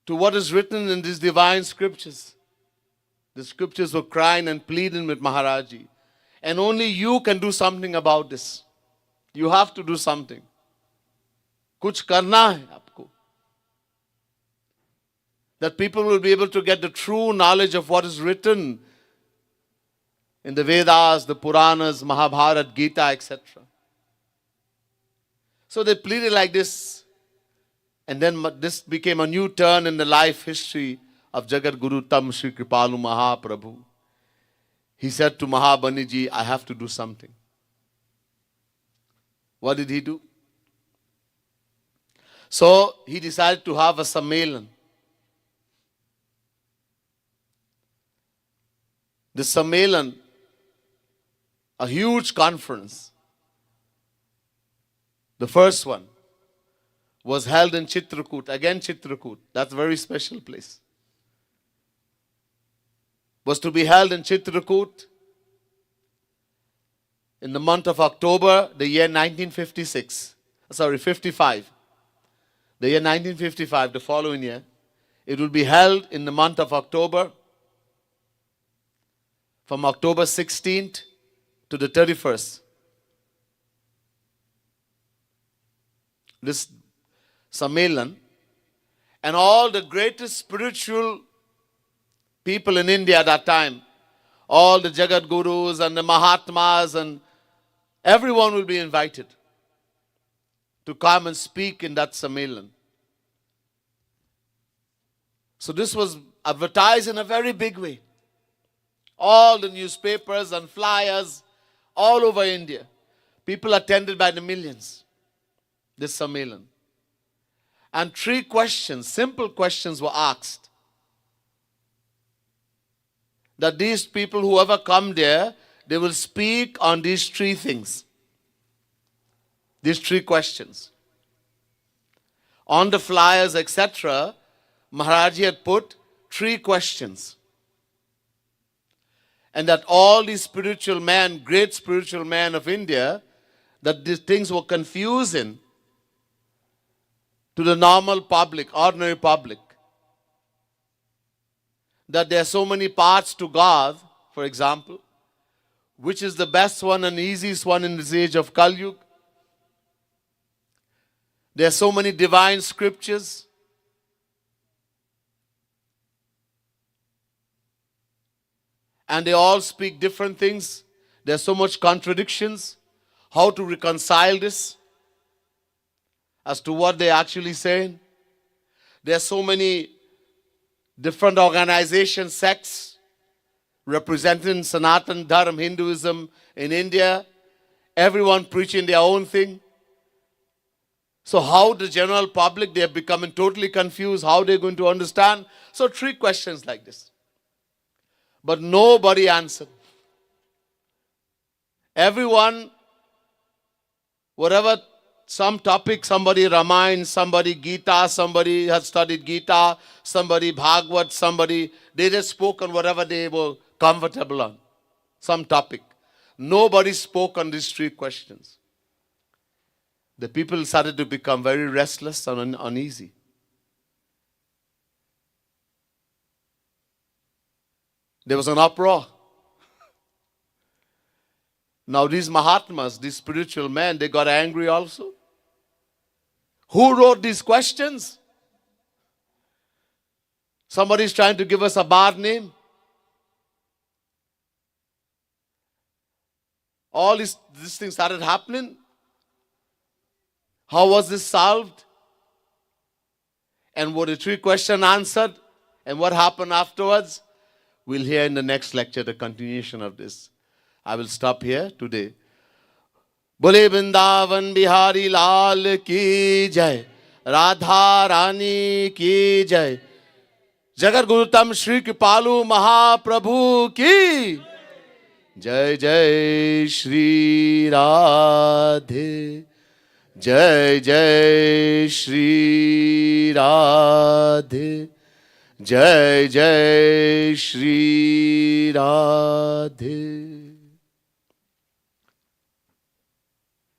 to what is written in these divine scriptures. The scriptures were crying and pleading with Maharaji. And only you can do something about this. You have to do something. Kuch karna hai aapko. That people will be able to get the true knowledge of what is written in the Vedas, the Puranas, Mahabharata, Gita, etc. So they pleaded like this. And then this became a new turn in the life history of Jagadguruttam Sri Kripalu Mahaprabhu. He said to Mahabaniji, I have to do something. What did he do? So he decided to have a sammelan. The sammelan, a huge conference. The first one was held in Chitrakoot. Again Chitrakoot. That's a very special place. Was to be held in Chitrakoot in the month of October, the year 1956. 55. The year 1955, the following year. It will be held in the month of October, from October 16th to the 31st. This Sammelan, and all the greatest spiritual people in India at that time, all the Jagadgurus and the Mahatmas, and everyone will be invited to come and speak in that Sammelan. So this was advertised in a very big way. All the newspapers and flyers all over India. People attended by the millions. This Sammelan. And 3 questions, simple questions were asked. That these people, whoever come there, they will speak on these 3 things. These 3 questions. On the flyers, etc., Maharaji had put 3 questions. And that all these spiritual men, great spiritual men of India, that these things were confusing to the normal public, ordinary public. That there are so many paths to God, for example. Which is the best one and easiest one in this age of Kali Yuga? There are so many divine scriptures. And they all speak different things. There's so much contradictions. How to reconcile this as to what they're actually saying. There are so many different organizations, sects representing Sanatan Dharma, Hinduism in India. Everyone preaching their own thing. So how the general public, they're becoming totally confused. How they're going to understand? So 3 questions like this. But nobody answered. Everyone, whatever, some topic, somebody Ramayana, somebody Gita, somebody has studied Gita, somebody Bhagavad, somebody, they just spoke on whatever they were comfortable on, some topic. Nobody spoke on these three questions. The people started to become very restless and uneasy. There was an uproar. Now these Mahatmas, these spiritual men, they got angry also. Who wrote these questions? Somebody is trying to give us a bad name. All these things started happening. How was this solved? And were the three questions answered? And what happened afterwards? We'll hear in the next lecture the continuation of this. I will stop here today. Bole Vrindavan Bihari Lal ki jai, Radha Rani ki jai, Jagadguruttam Shri Kripalu Mahaprabhu ki jai. Jai Shri Radhe, Jai Jai Shri Radhe, Jai Jai Shri Radhe.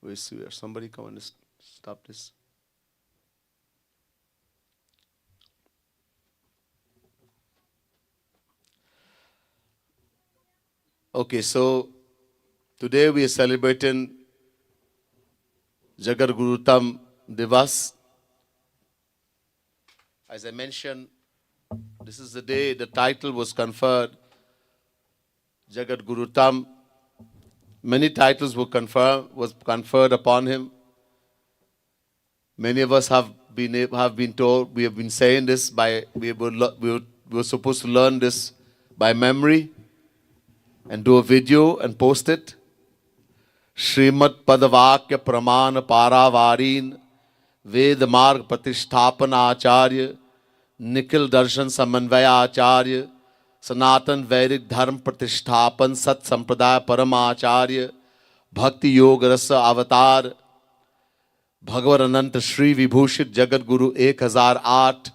Where's somebody come and stop this? Okay, so today we are celebrating Jagadguruttam Divas. As I mentioned, this is the day the title was conferred, Jagadguruttam. Many titles was conferred upon him. Many of us have been told, we have been saying this we were supposed to learn this by memory and do a video and post it. Srimad Padavakya Pramana Paravarin Ved Marg Pratisthapana Acharya Nikhil Darshan Samanvaya Acharya Sanatan Vedic Dharm Pratishthapan Sat Sampradaya Paramacharya Bhakti Yoga Rasa Avatar Bhagavaranand Shri Vibhushit Jagadguru 1008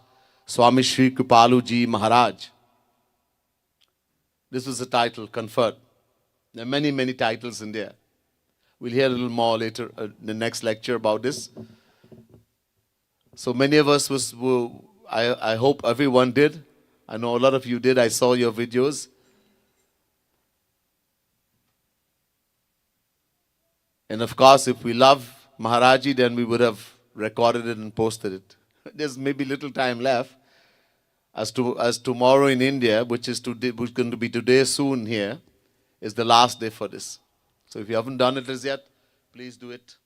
Swami Shri Kripalu Ji Maharaj. This was the title conferred. There are many, many titles in there. We'll hear a little more later in the next lecture about this. So many of us I hope everyone did. I know a lot of you did. I saw your videos. And of course, if we love Maharaji, then we would have recorded it and posted it. There's maybe little time left. As tomorrow in India, which is going to be today soon here, is the last day for this. So if you haven't done it as yet, please do it.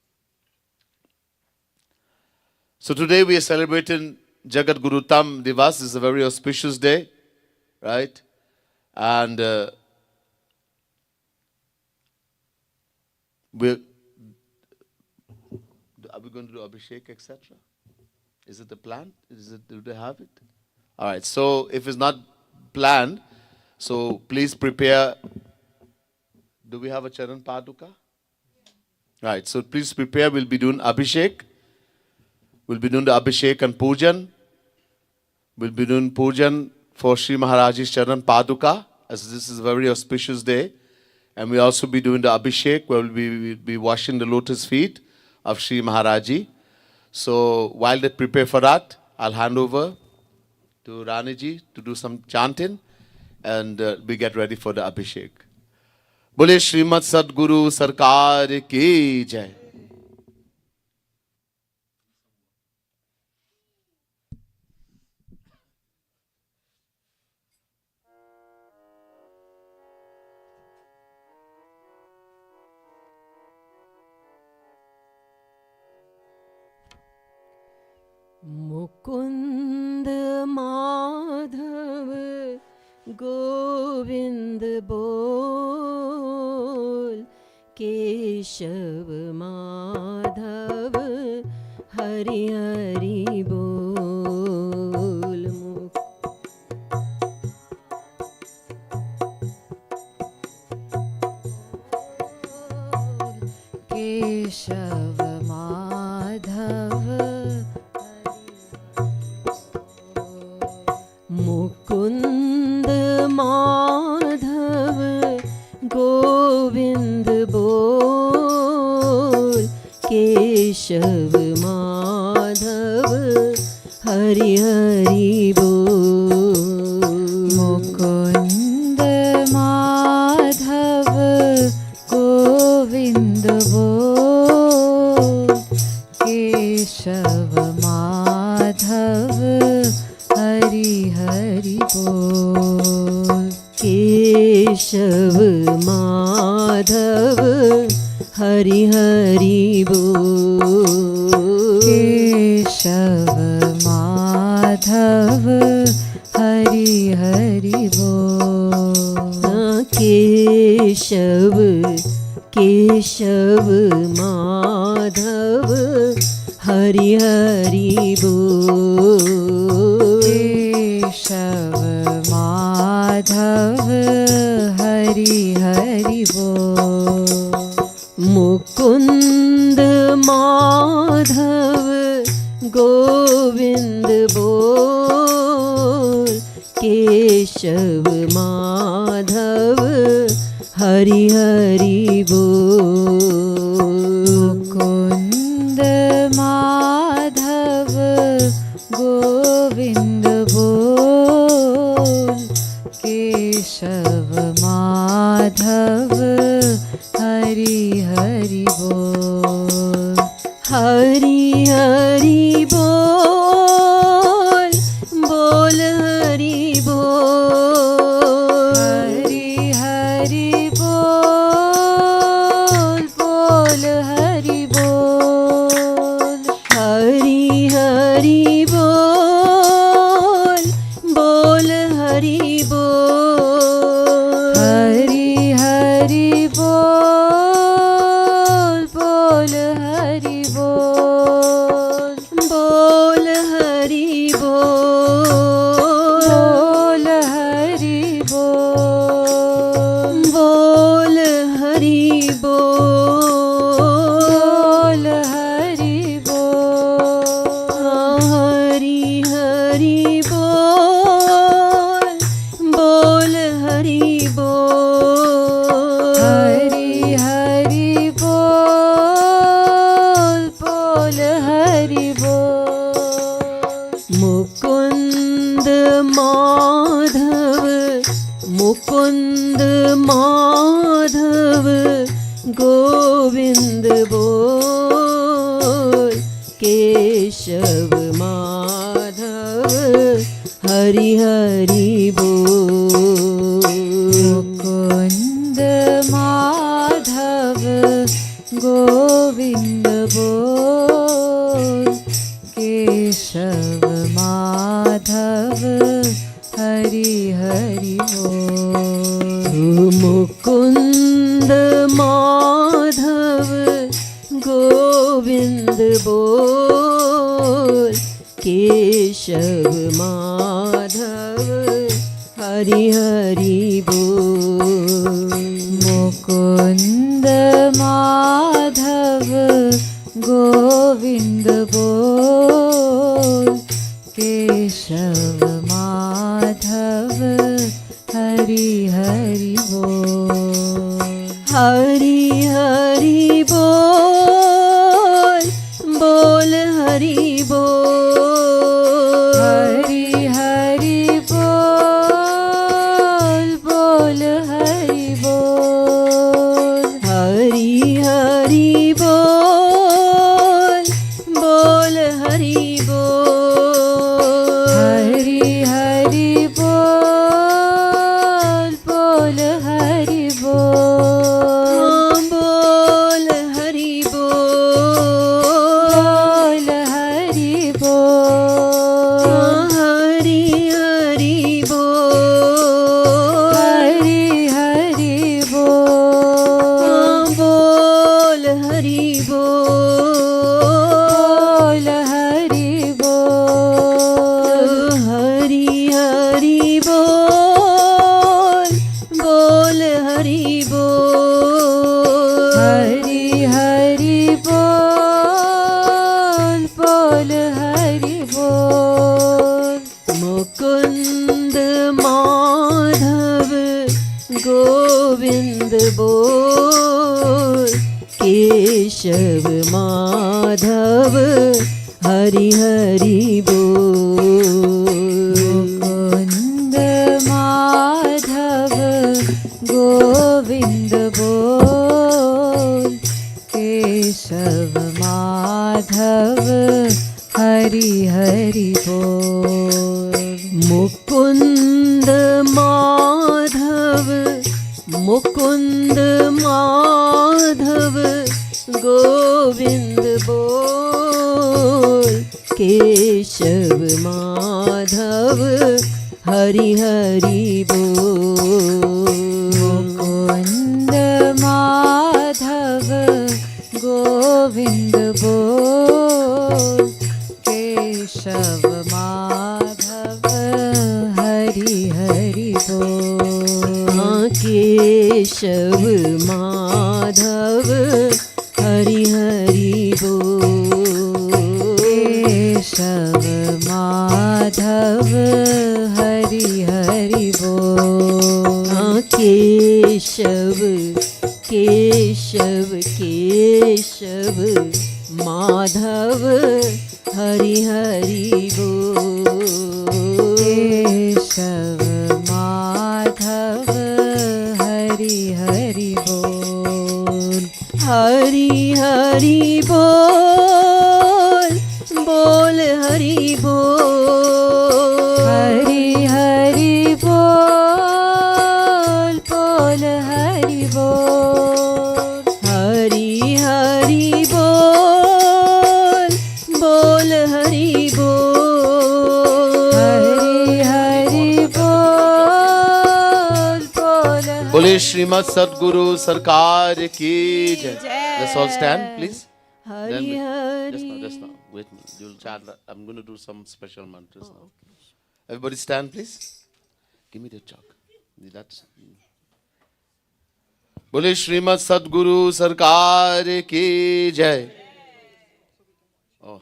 So today we are celebrating Jagadguruttam Divas. Is a very auspicious day, right? And are we going to do Abhishek, etc.? Is it the plan? Do they have it? All right. So if it's not planned, so please prepare. Do we have a Charan Paduka? Right. So please prepare. We'll be doing Abhishek. We'll be doing the Abhishek and Pujan. We'll be doing Pujan for Sri Maharaj's Charan Paduka, as this is a very auspicious day. And we'll also be doing the Abhishek, where we'll be washing the lotus feet of Sri Maharaji. So while they prepare for that, I'll hand over to Raniji to do some chanting, and we get ready for the Abhishek. Bole Srimad Sadguru Sarkar ki jai. Mukund Madhav Govind बोल, केशव माधव हरि हरि बोल. केशव माधव मुकुंद माधव गोविंद बोल, केशव माधव हरि हरि बोल। मुकुंद माधव गोविंद बोल, केशव माधव हरि हरि बोल। केशव माधव हरि हरि बोल। केशव माधव हरि हरि बोल। केशव केशव माधव हरि हरि बोल। केशव माधव हरि हरि बोल। मुकुंद माधव गोविंद बोल, केशव माधव हरि हरि बोल। मुकुंद माधव गोविंद बोल, केशव माधव हरि हरि बोल। हरि हरि बोल, बोल हरि बोल। हरि हरि बोल, बोल हरि बोल। हरि हरि बोल, बोल हरि बोल। हरि हरि बोल, बोल हरि बोल। बोल हरि बोल। बोल हरि बोल। बोल हरि बोल। बोल हरि बोल। हरि हरि बोल, बोल हरि बोल। हरि हरि बोल, बोल हरि बोल। मुकुंद माधव मुकुंद माधव गोविंद बोल, केशव माधव हरि हरि बोल। मुकुंद माधव गोविंद बोल, केशव माधव हरि हरि बोल। मुकुंद माधव गोविंद बोल, केशव माधव हरि हरि बोल। मुकुंद माधव गोविंद बोल, केशव माधव हरि हरि बोल। हरि हरि बोल, बोल हरि बोल। हरि हरि बोल, बोल हरि बोल। हरि हरि बोल, बोल हरि बोल। हरि हरि बोल, बोल हरि बोल। बोल हरि बोल। बोल हरि बोल। हरि हरि बोल। हरि गोविंद बोल, केशव माधव हरि हरि बोल। मुकुंद माधव गोविंद बोल, केशव माधव हरि हरि बोल। मुकुंद माधव, मुकुंद माधव गोविंद बोल, केशव माधव हरि हरि बोल। मुकुंद माधव गोविंद बोल, केशव माधव हरि हरि बोल। केशव माधव हरि हरि बोल। केशव माधव हरि हरि बोल। केशव केशव केशव माधव हरि हरि बोल। केशव माधव हरि हरि बोल। हरि हरि बोल, बोल हरि बोल। हरि हरि बोल, बोल हरि बोल। हरि हरि बोल, बोल हरि बोल। हरि हरि बोल, बोल बोले श्रीमद सदगुरु सरकार की जय। Let's all stand, please. Hari Just Hari now, just now. Wait a minute. You'll chant. I'm going to do some special mantras now. Everybody stand, please. Give me the chalk. That's. बोले श्रीमद सदगुरु सरकार की जय। Oh.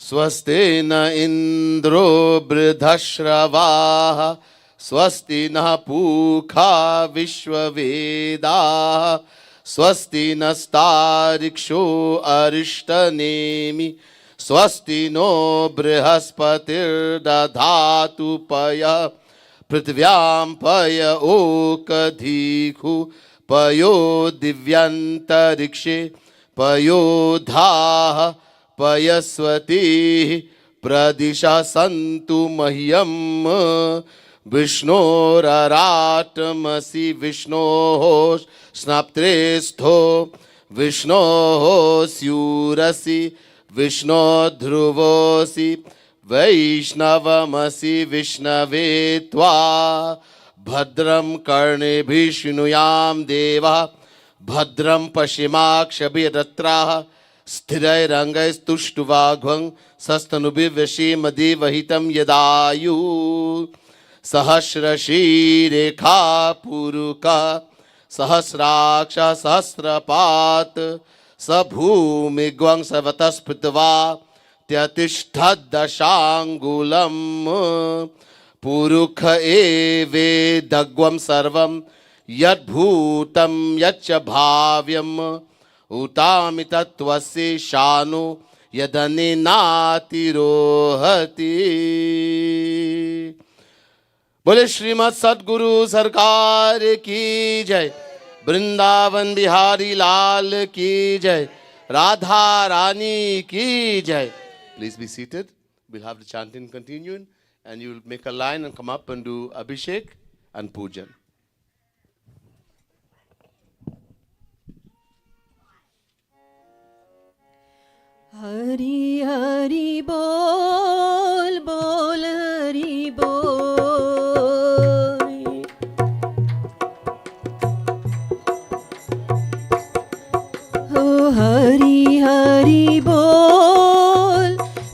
स्वस्ति न इंद्रो वृद्धश्रवाः, स्वस्ति न पूषा विश्ववेदाः, स्वस्ति नस्तार्क्ष्यो अरिष्टनेमि, स्वस्ति नो बृहस्पतिर्दधातु पयः, पृथिव्यां पय ओकधीषु, पयो दिव्यन्तरिक्षे पयो धाः, पयस्वती प्रदिशा सन्तु मह्यं, विष्णोरराटमसि विष्णोः स्नाप्त्रेस्थो, विष्णोः स्यूरसि विष्णो ध्रुवोऽसि, वैष्णवमसि विष्णवे त्वा, भद्रं कर्णेभिः शृणुयाम देवः, भद्रं पश्येमाक्षभिर्यजत्राः, स्थिरैरङ्गैस्तुष्टुवाग्भं सस्तनुभिर्व्यसेमदेवहितं यदायुः। सहस्रशीरेखा पुरुका, सहस्राक्ष सहस्रपात, स भूमिग्वं सवतस्पृत्वा त्यतिष्ठद्दशाङ्गुलम्, पुरुख एवेदग्वं सर्वं यद्भूतं यच्च भाव्यम्, उतामि तत्त्वस्य शानो यदनेनातिरोहति। बोले श्रीमद सदगुरु सरकार की जय। वृंदावन बिहारी लाल की जय। राधा रानी की जय। Please be seated. We'll have the chanting continuing, and you will make a line and come up and do Abhishek and Pujan. Hari Hari बोल, बोल हरि बोल। हो हरि हरि बोल,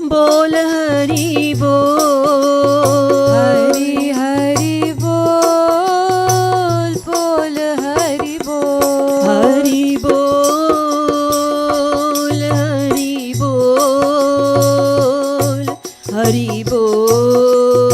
बोल हरि बोल। हरि हरि बोल, बोल हरि बोल। हरि बोल, हरि बोल, हरि बोल।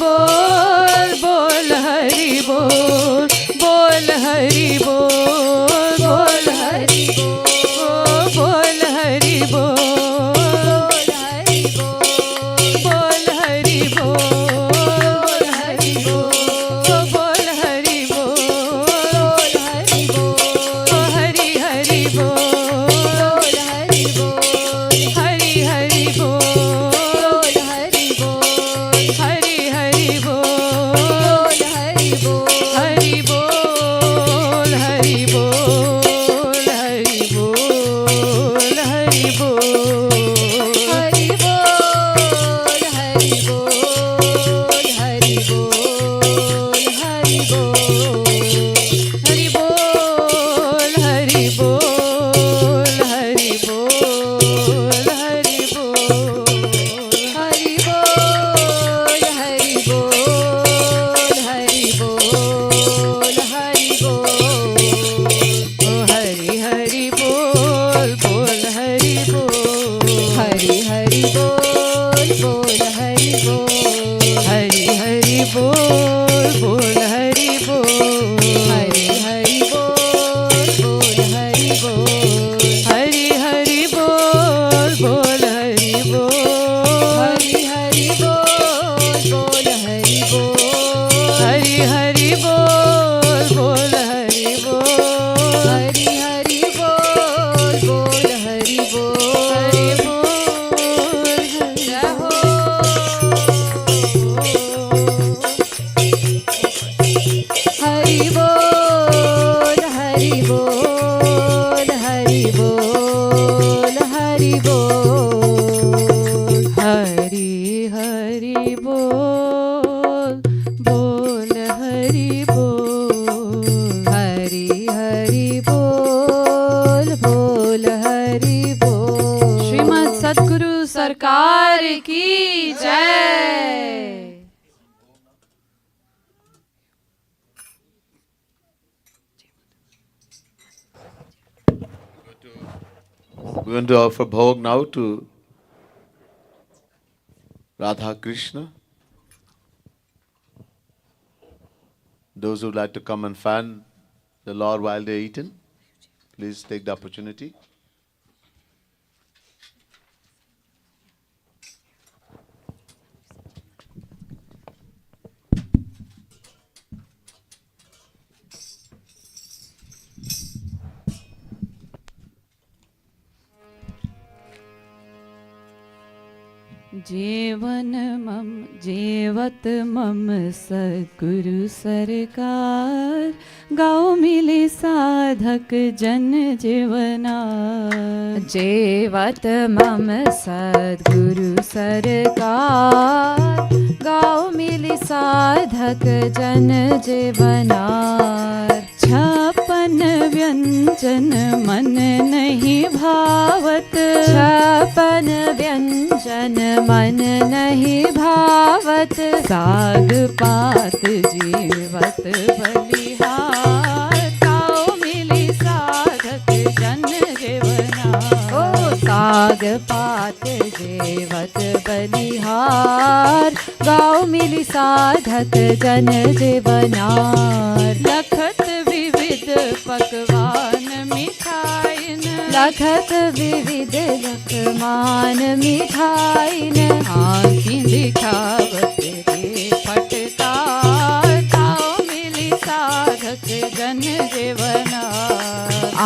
बोल बोल हरि बोल बोल हरि बोल बोल हरि बोल बोल हरि बोल बोल हरि बोल हरि बोल बोल हरि बोल हरि बोल हरि हरि बोल हरि बोल हरि हरि बोल हरि बोल हरि हरि बोल हरि बोल हरि बोल हरि बोल हरि बोल हरि बोल हरि बोल हरि बोल हरि बोल हरि बोल हरि बोल हरि बोल हरि बोल हरि बोल हरि बोल हरि बोल हरि बोल हरि हरि बोल बोल हरि बोल हरि हरि बोल बोल हरि बोल हरि हरि बोल बोल हरि बोल हरि हरि बोल बोल हरि बोल हरि हरि बोल बोल हरि बोल हरि हरि बोल बोल हरि बोल हरि हरि बोल बोल हरि बोल हरि हरि बोल बोल हरि बोल हरि बोल जय हो हरि बोल हरि बोल हरि बोल हरि बोल हरि हरि बोल बोल हरि बोल हरि हरि बोल बोल हरि बोल। श्रीमद् सद्गुरु सरकार की जय। We're going to offer bhog now to Radha Krishna. Those who would like to come and fan the Lord while they're eating, please take the opportunity. जीवन मम जीवत मम सद्गुरु सरकार गाओ मिले साधक जन जीवना जीवत मम सद्गुरु सरकार गाओ मिले साधक जन जीवनार छपन व्यंजन मन नहीं भावत छपन व्यंजन मन नहीं भावत साग पात जीवत बलिहार गाओ मिली साधक जन जीवना ओ साग पात जीवत बलिहार गाओ मिली साधक जन जीवनार लखत विविध पकवान मिठाइन लखत विविध लखमान मिठाइन आँखी दिखावत रे फटकार गाओ मिली साधक जन जीवना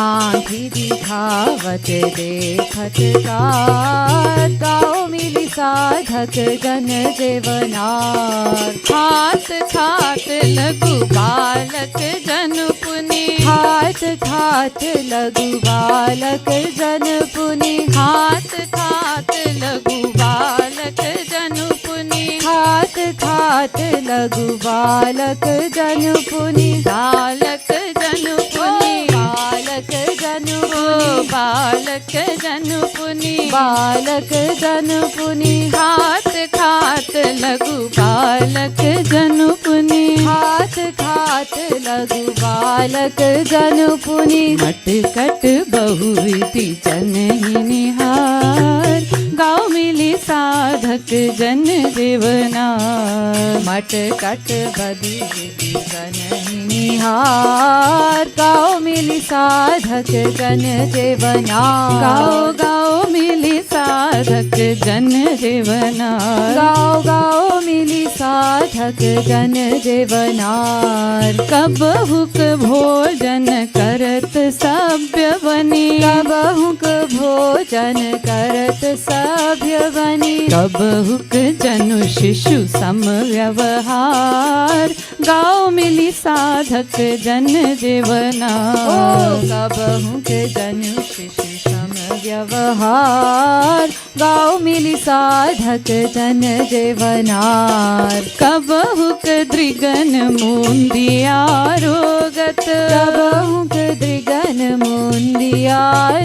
आँखी दिखावत रे फटकार गाओ मिली साधक जन जीवनार खात खात लघु बालक जन पुनि खात खात लघु बालक जन पुनि खात खात लघु बालक जन पुनि खात खात लघु बालक जन पुनि बालक जन पुनि बालक जन पुनि बालक जन पुनि बालक जन पुनि खात खात लघु बालक जन पुनि खात खात तात लघु बालक जन पुनि मटकट बहुविधि जनहि निहार गाँव मिली साधक जन जीवनार मटकट बहुविधि जनहि निहार गाँव मिली साधक जन जीवनार गाँव गाँव मिली साधक जन जीवनार गाँव गाँव मिली साधक जन जीवनार कबहुक भोजन करत सभ्य बनी कबहुक भोजन करत सभ्य बनी कबहुक जनु शिशु सम व्यवहार गाँव मिली साधक जन जीवनार कबहुक जनु शिशु सम व्यवहार गाँव मिली साधक जन जीवनार कबहुक दृगन मुंदिया रोगत कबहुक दृगन मुंदिया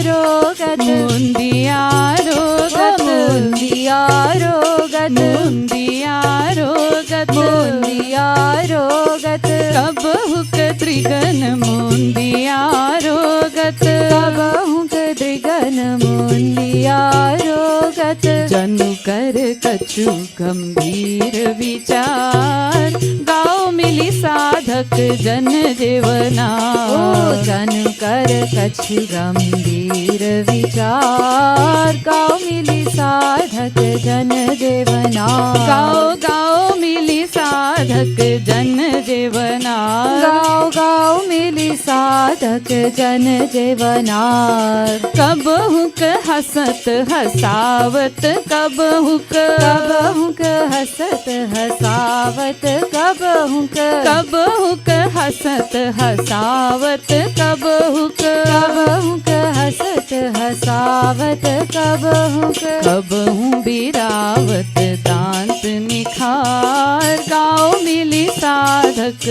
रोगत मुंदिया रोगत मुंदिया रोगत मुंदिया रोगत मुंदिया रोगत कबहुक दृगन मुंदिया रोगत कबहुक दृगन मुंदिया रोगत जनु कर कछु गंभीर विचार गाँव मिली साधक जन जीवनार जनु कर कछु गंभीर विचार गाँव मिली साधक जन जीवनार गाँव गाँव मिली साधक जन जीवनार गाँव गाँव मिली साधक जन जीवनार कबहुक हसत हसावत कबहुक कबहुक हसत हसावत कबहुक कबहुक हसत हसावत कबहुक कबहुक हसत हसावत कबहुक कबहु बिरावत दांत निखार गाँव मिली साधक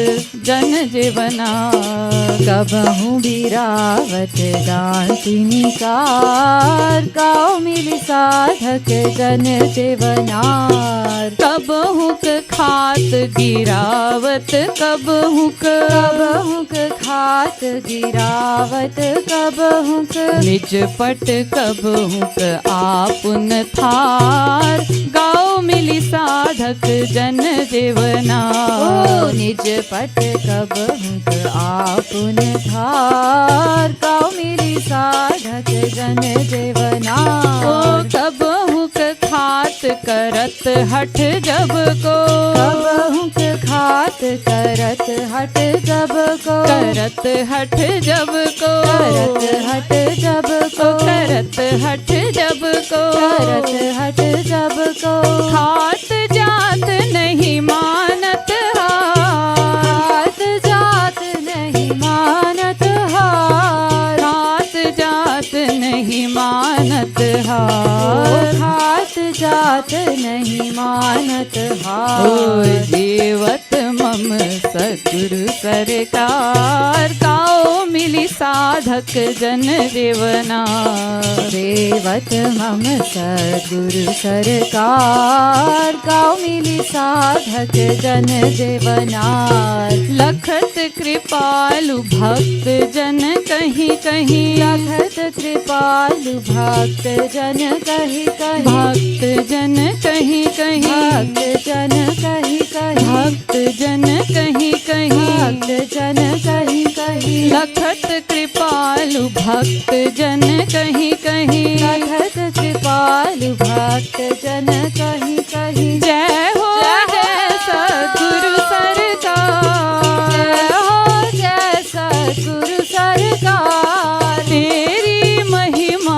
जन जीवनार कबहु बिरावत दांत निखार गाँव मिली साधक जन जीवनार कबहुक खात गिरावत कबहुक कबहुक खात गिरावत कबहुक निज पट कबहुक आपुन थार गाँव मिली साधक जन जीवनार निज पट कबहुक आपुन थार गाँव मिली साधक जन जीवनार कबहुक खात करत हठ जब को कबहुक खात करत हठ जब को करत हठ जब को करत हठ जब को करत हठ जब को करत हठ जब को खात जात नहीं मानत हार खात जात नहीं मानत हार खात जात नहीं मानत हार खात जात नहीं मानत हार देवत मम सतगुरु सरकार गाँव मिली साधक जन जीवनार देवत मम सतगुरु सरकार गाँव मिली साधक जन जीवनार लखत कृपालु भक्त जन कहीं कहीं लखत कृपालु भक्त जन कहीं कहीं भक्त जन कहीं कहीं भक्त जन कहीं कहीं भक्त जन कहीं कहीं भक्त जन कहीं कहीं लखत कृपालु भक्त जन कहीं कहीं लखत कृपालु भक्त जन कहीं कहीं जय हो जय सद्गुरु सरकार जय हो जय सद्गुरु सरकार तेरी महिमा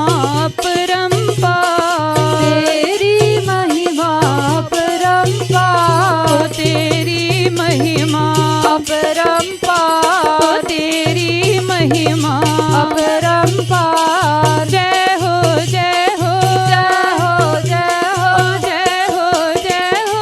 परंपार तेरी महिमा परंपार तेरी महिमा अपरंपार तेरी महिमा अपरंपार जय हो जय हो जय हो जय हो जय हो जय हो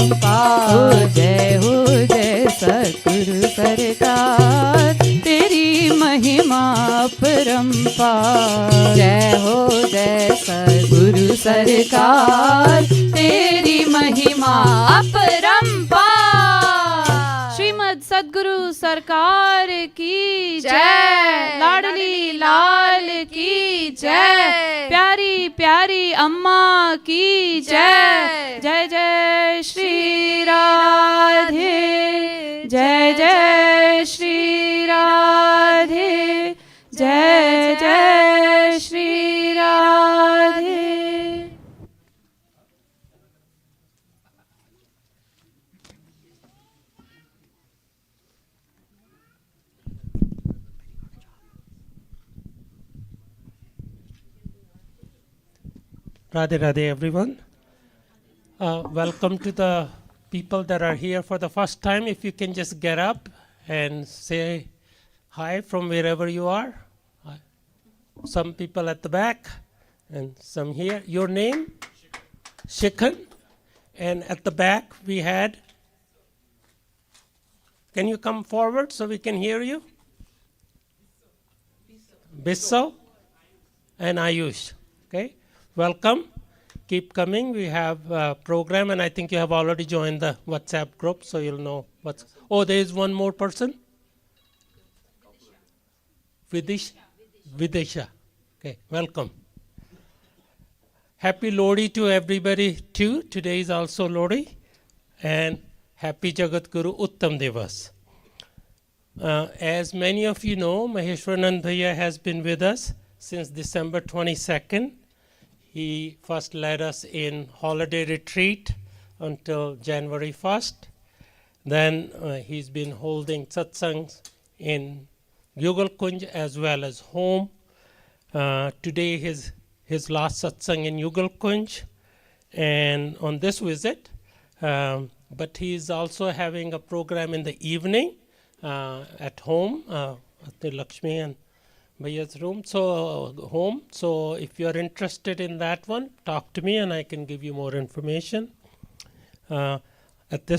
परम्पार जय सतगुरु सरकार तेरी महिमा परम्पार जय सतगुरु सरकार तेरी महिमा परम्पार। श्रीमद सद्गुरु सरकार की जय, लाडली लाल की जय, प्यारी प्यारी अम्मा की जय। जय जय श्री राधे, जय जय श्री राधे, जय जय Shri Radhe. Radhe Radhe everyone. Welcome to the people that are here for the first time. If you can just get up and say hi from wherever you are. Some people at the back and some here. Your name? Shikhan. And at the back we had, can you come forward so we can hear you? Bisso and Ayush. Okay. Welcome. Keep coming. We have a program, and I think you have already joined the WhatsApp group, so you'll know what's. Oh, there is one more person. Vidisha. Okay, welcome. Happy Lodi to everybody too. Today is also Lodi, and happy Jagadguruttam Divas. As many of you know, Maheshvaranand Bhaiya has been with us since December 22nd. He first led us in holiday retreat until January 1st. Then he's been holding satsangs in Yugal Kunj as well as home. Today his last satsang in Yugal Kunj and on this visit. But he's also having a program in the evening at home at the Lakshmi and Bhaiya's room, home. So if you are interested in that one, talk to me and I can give you more information. At this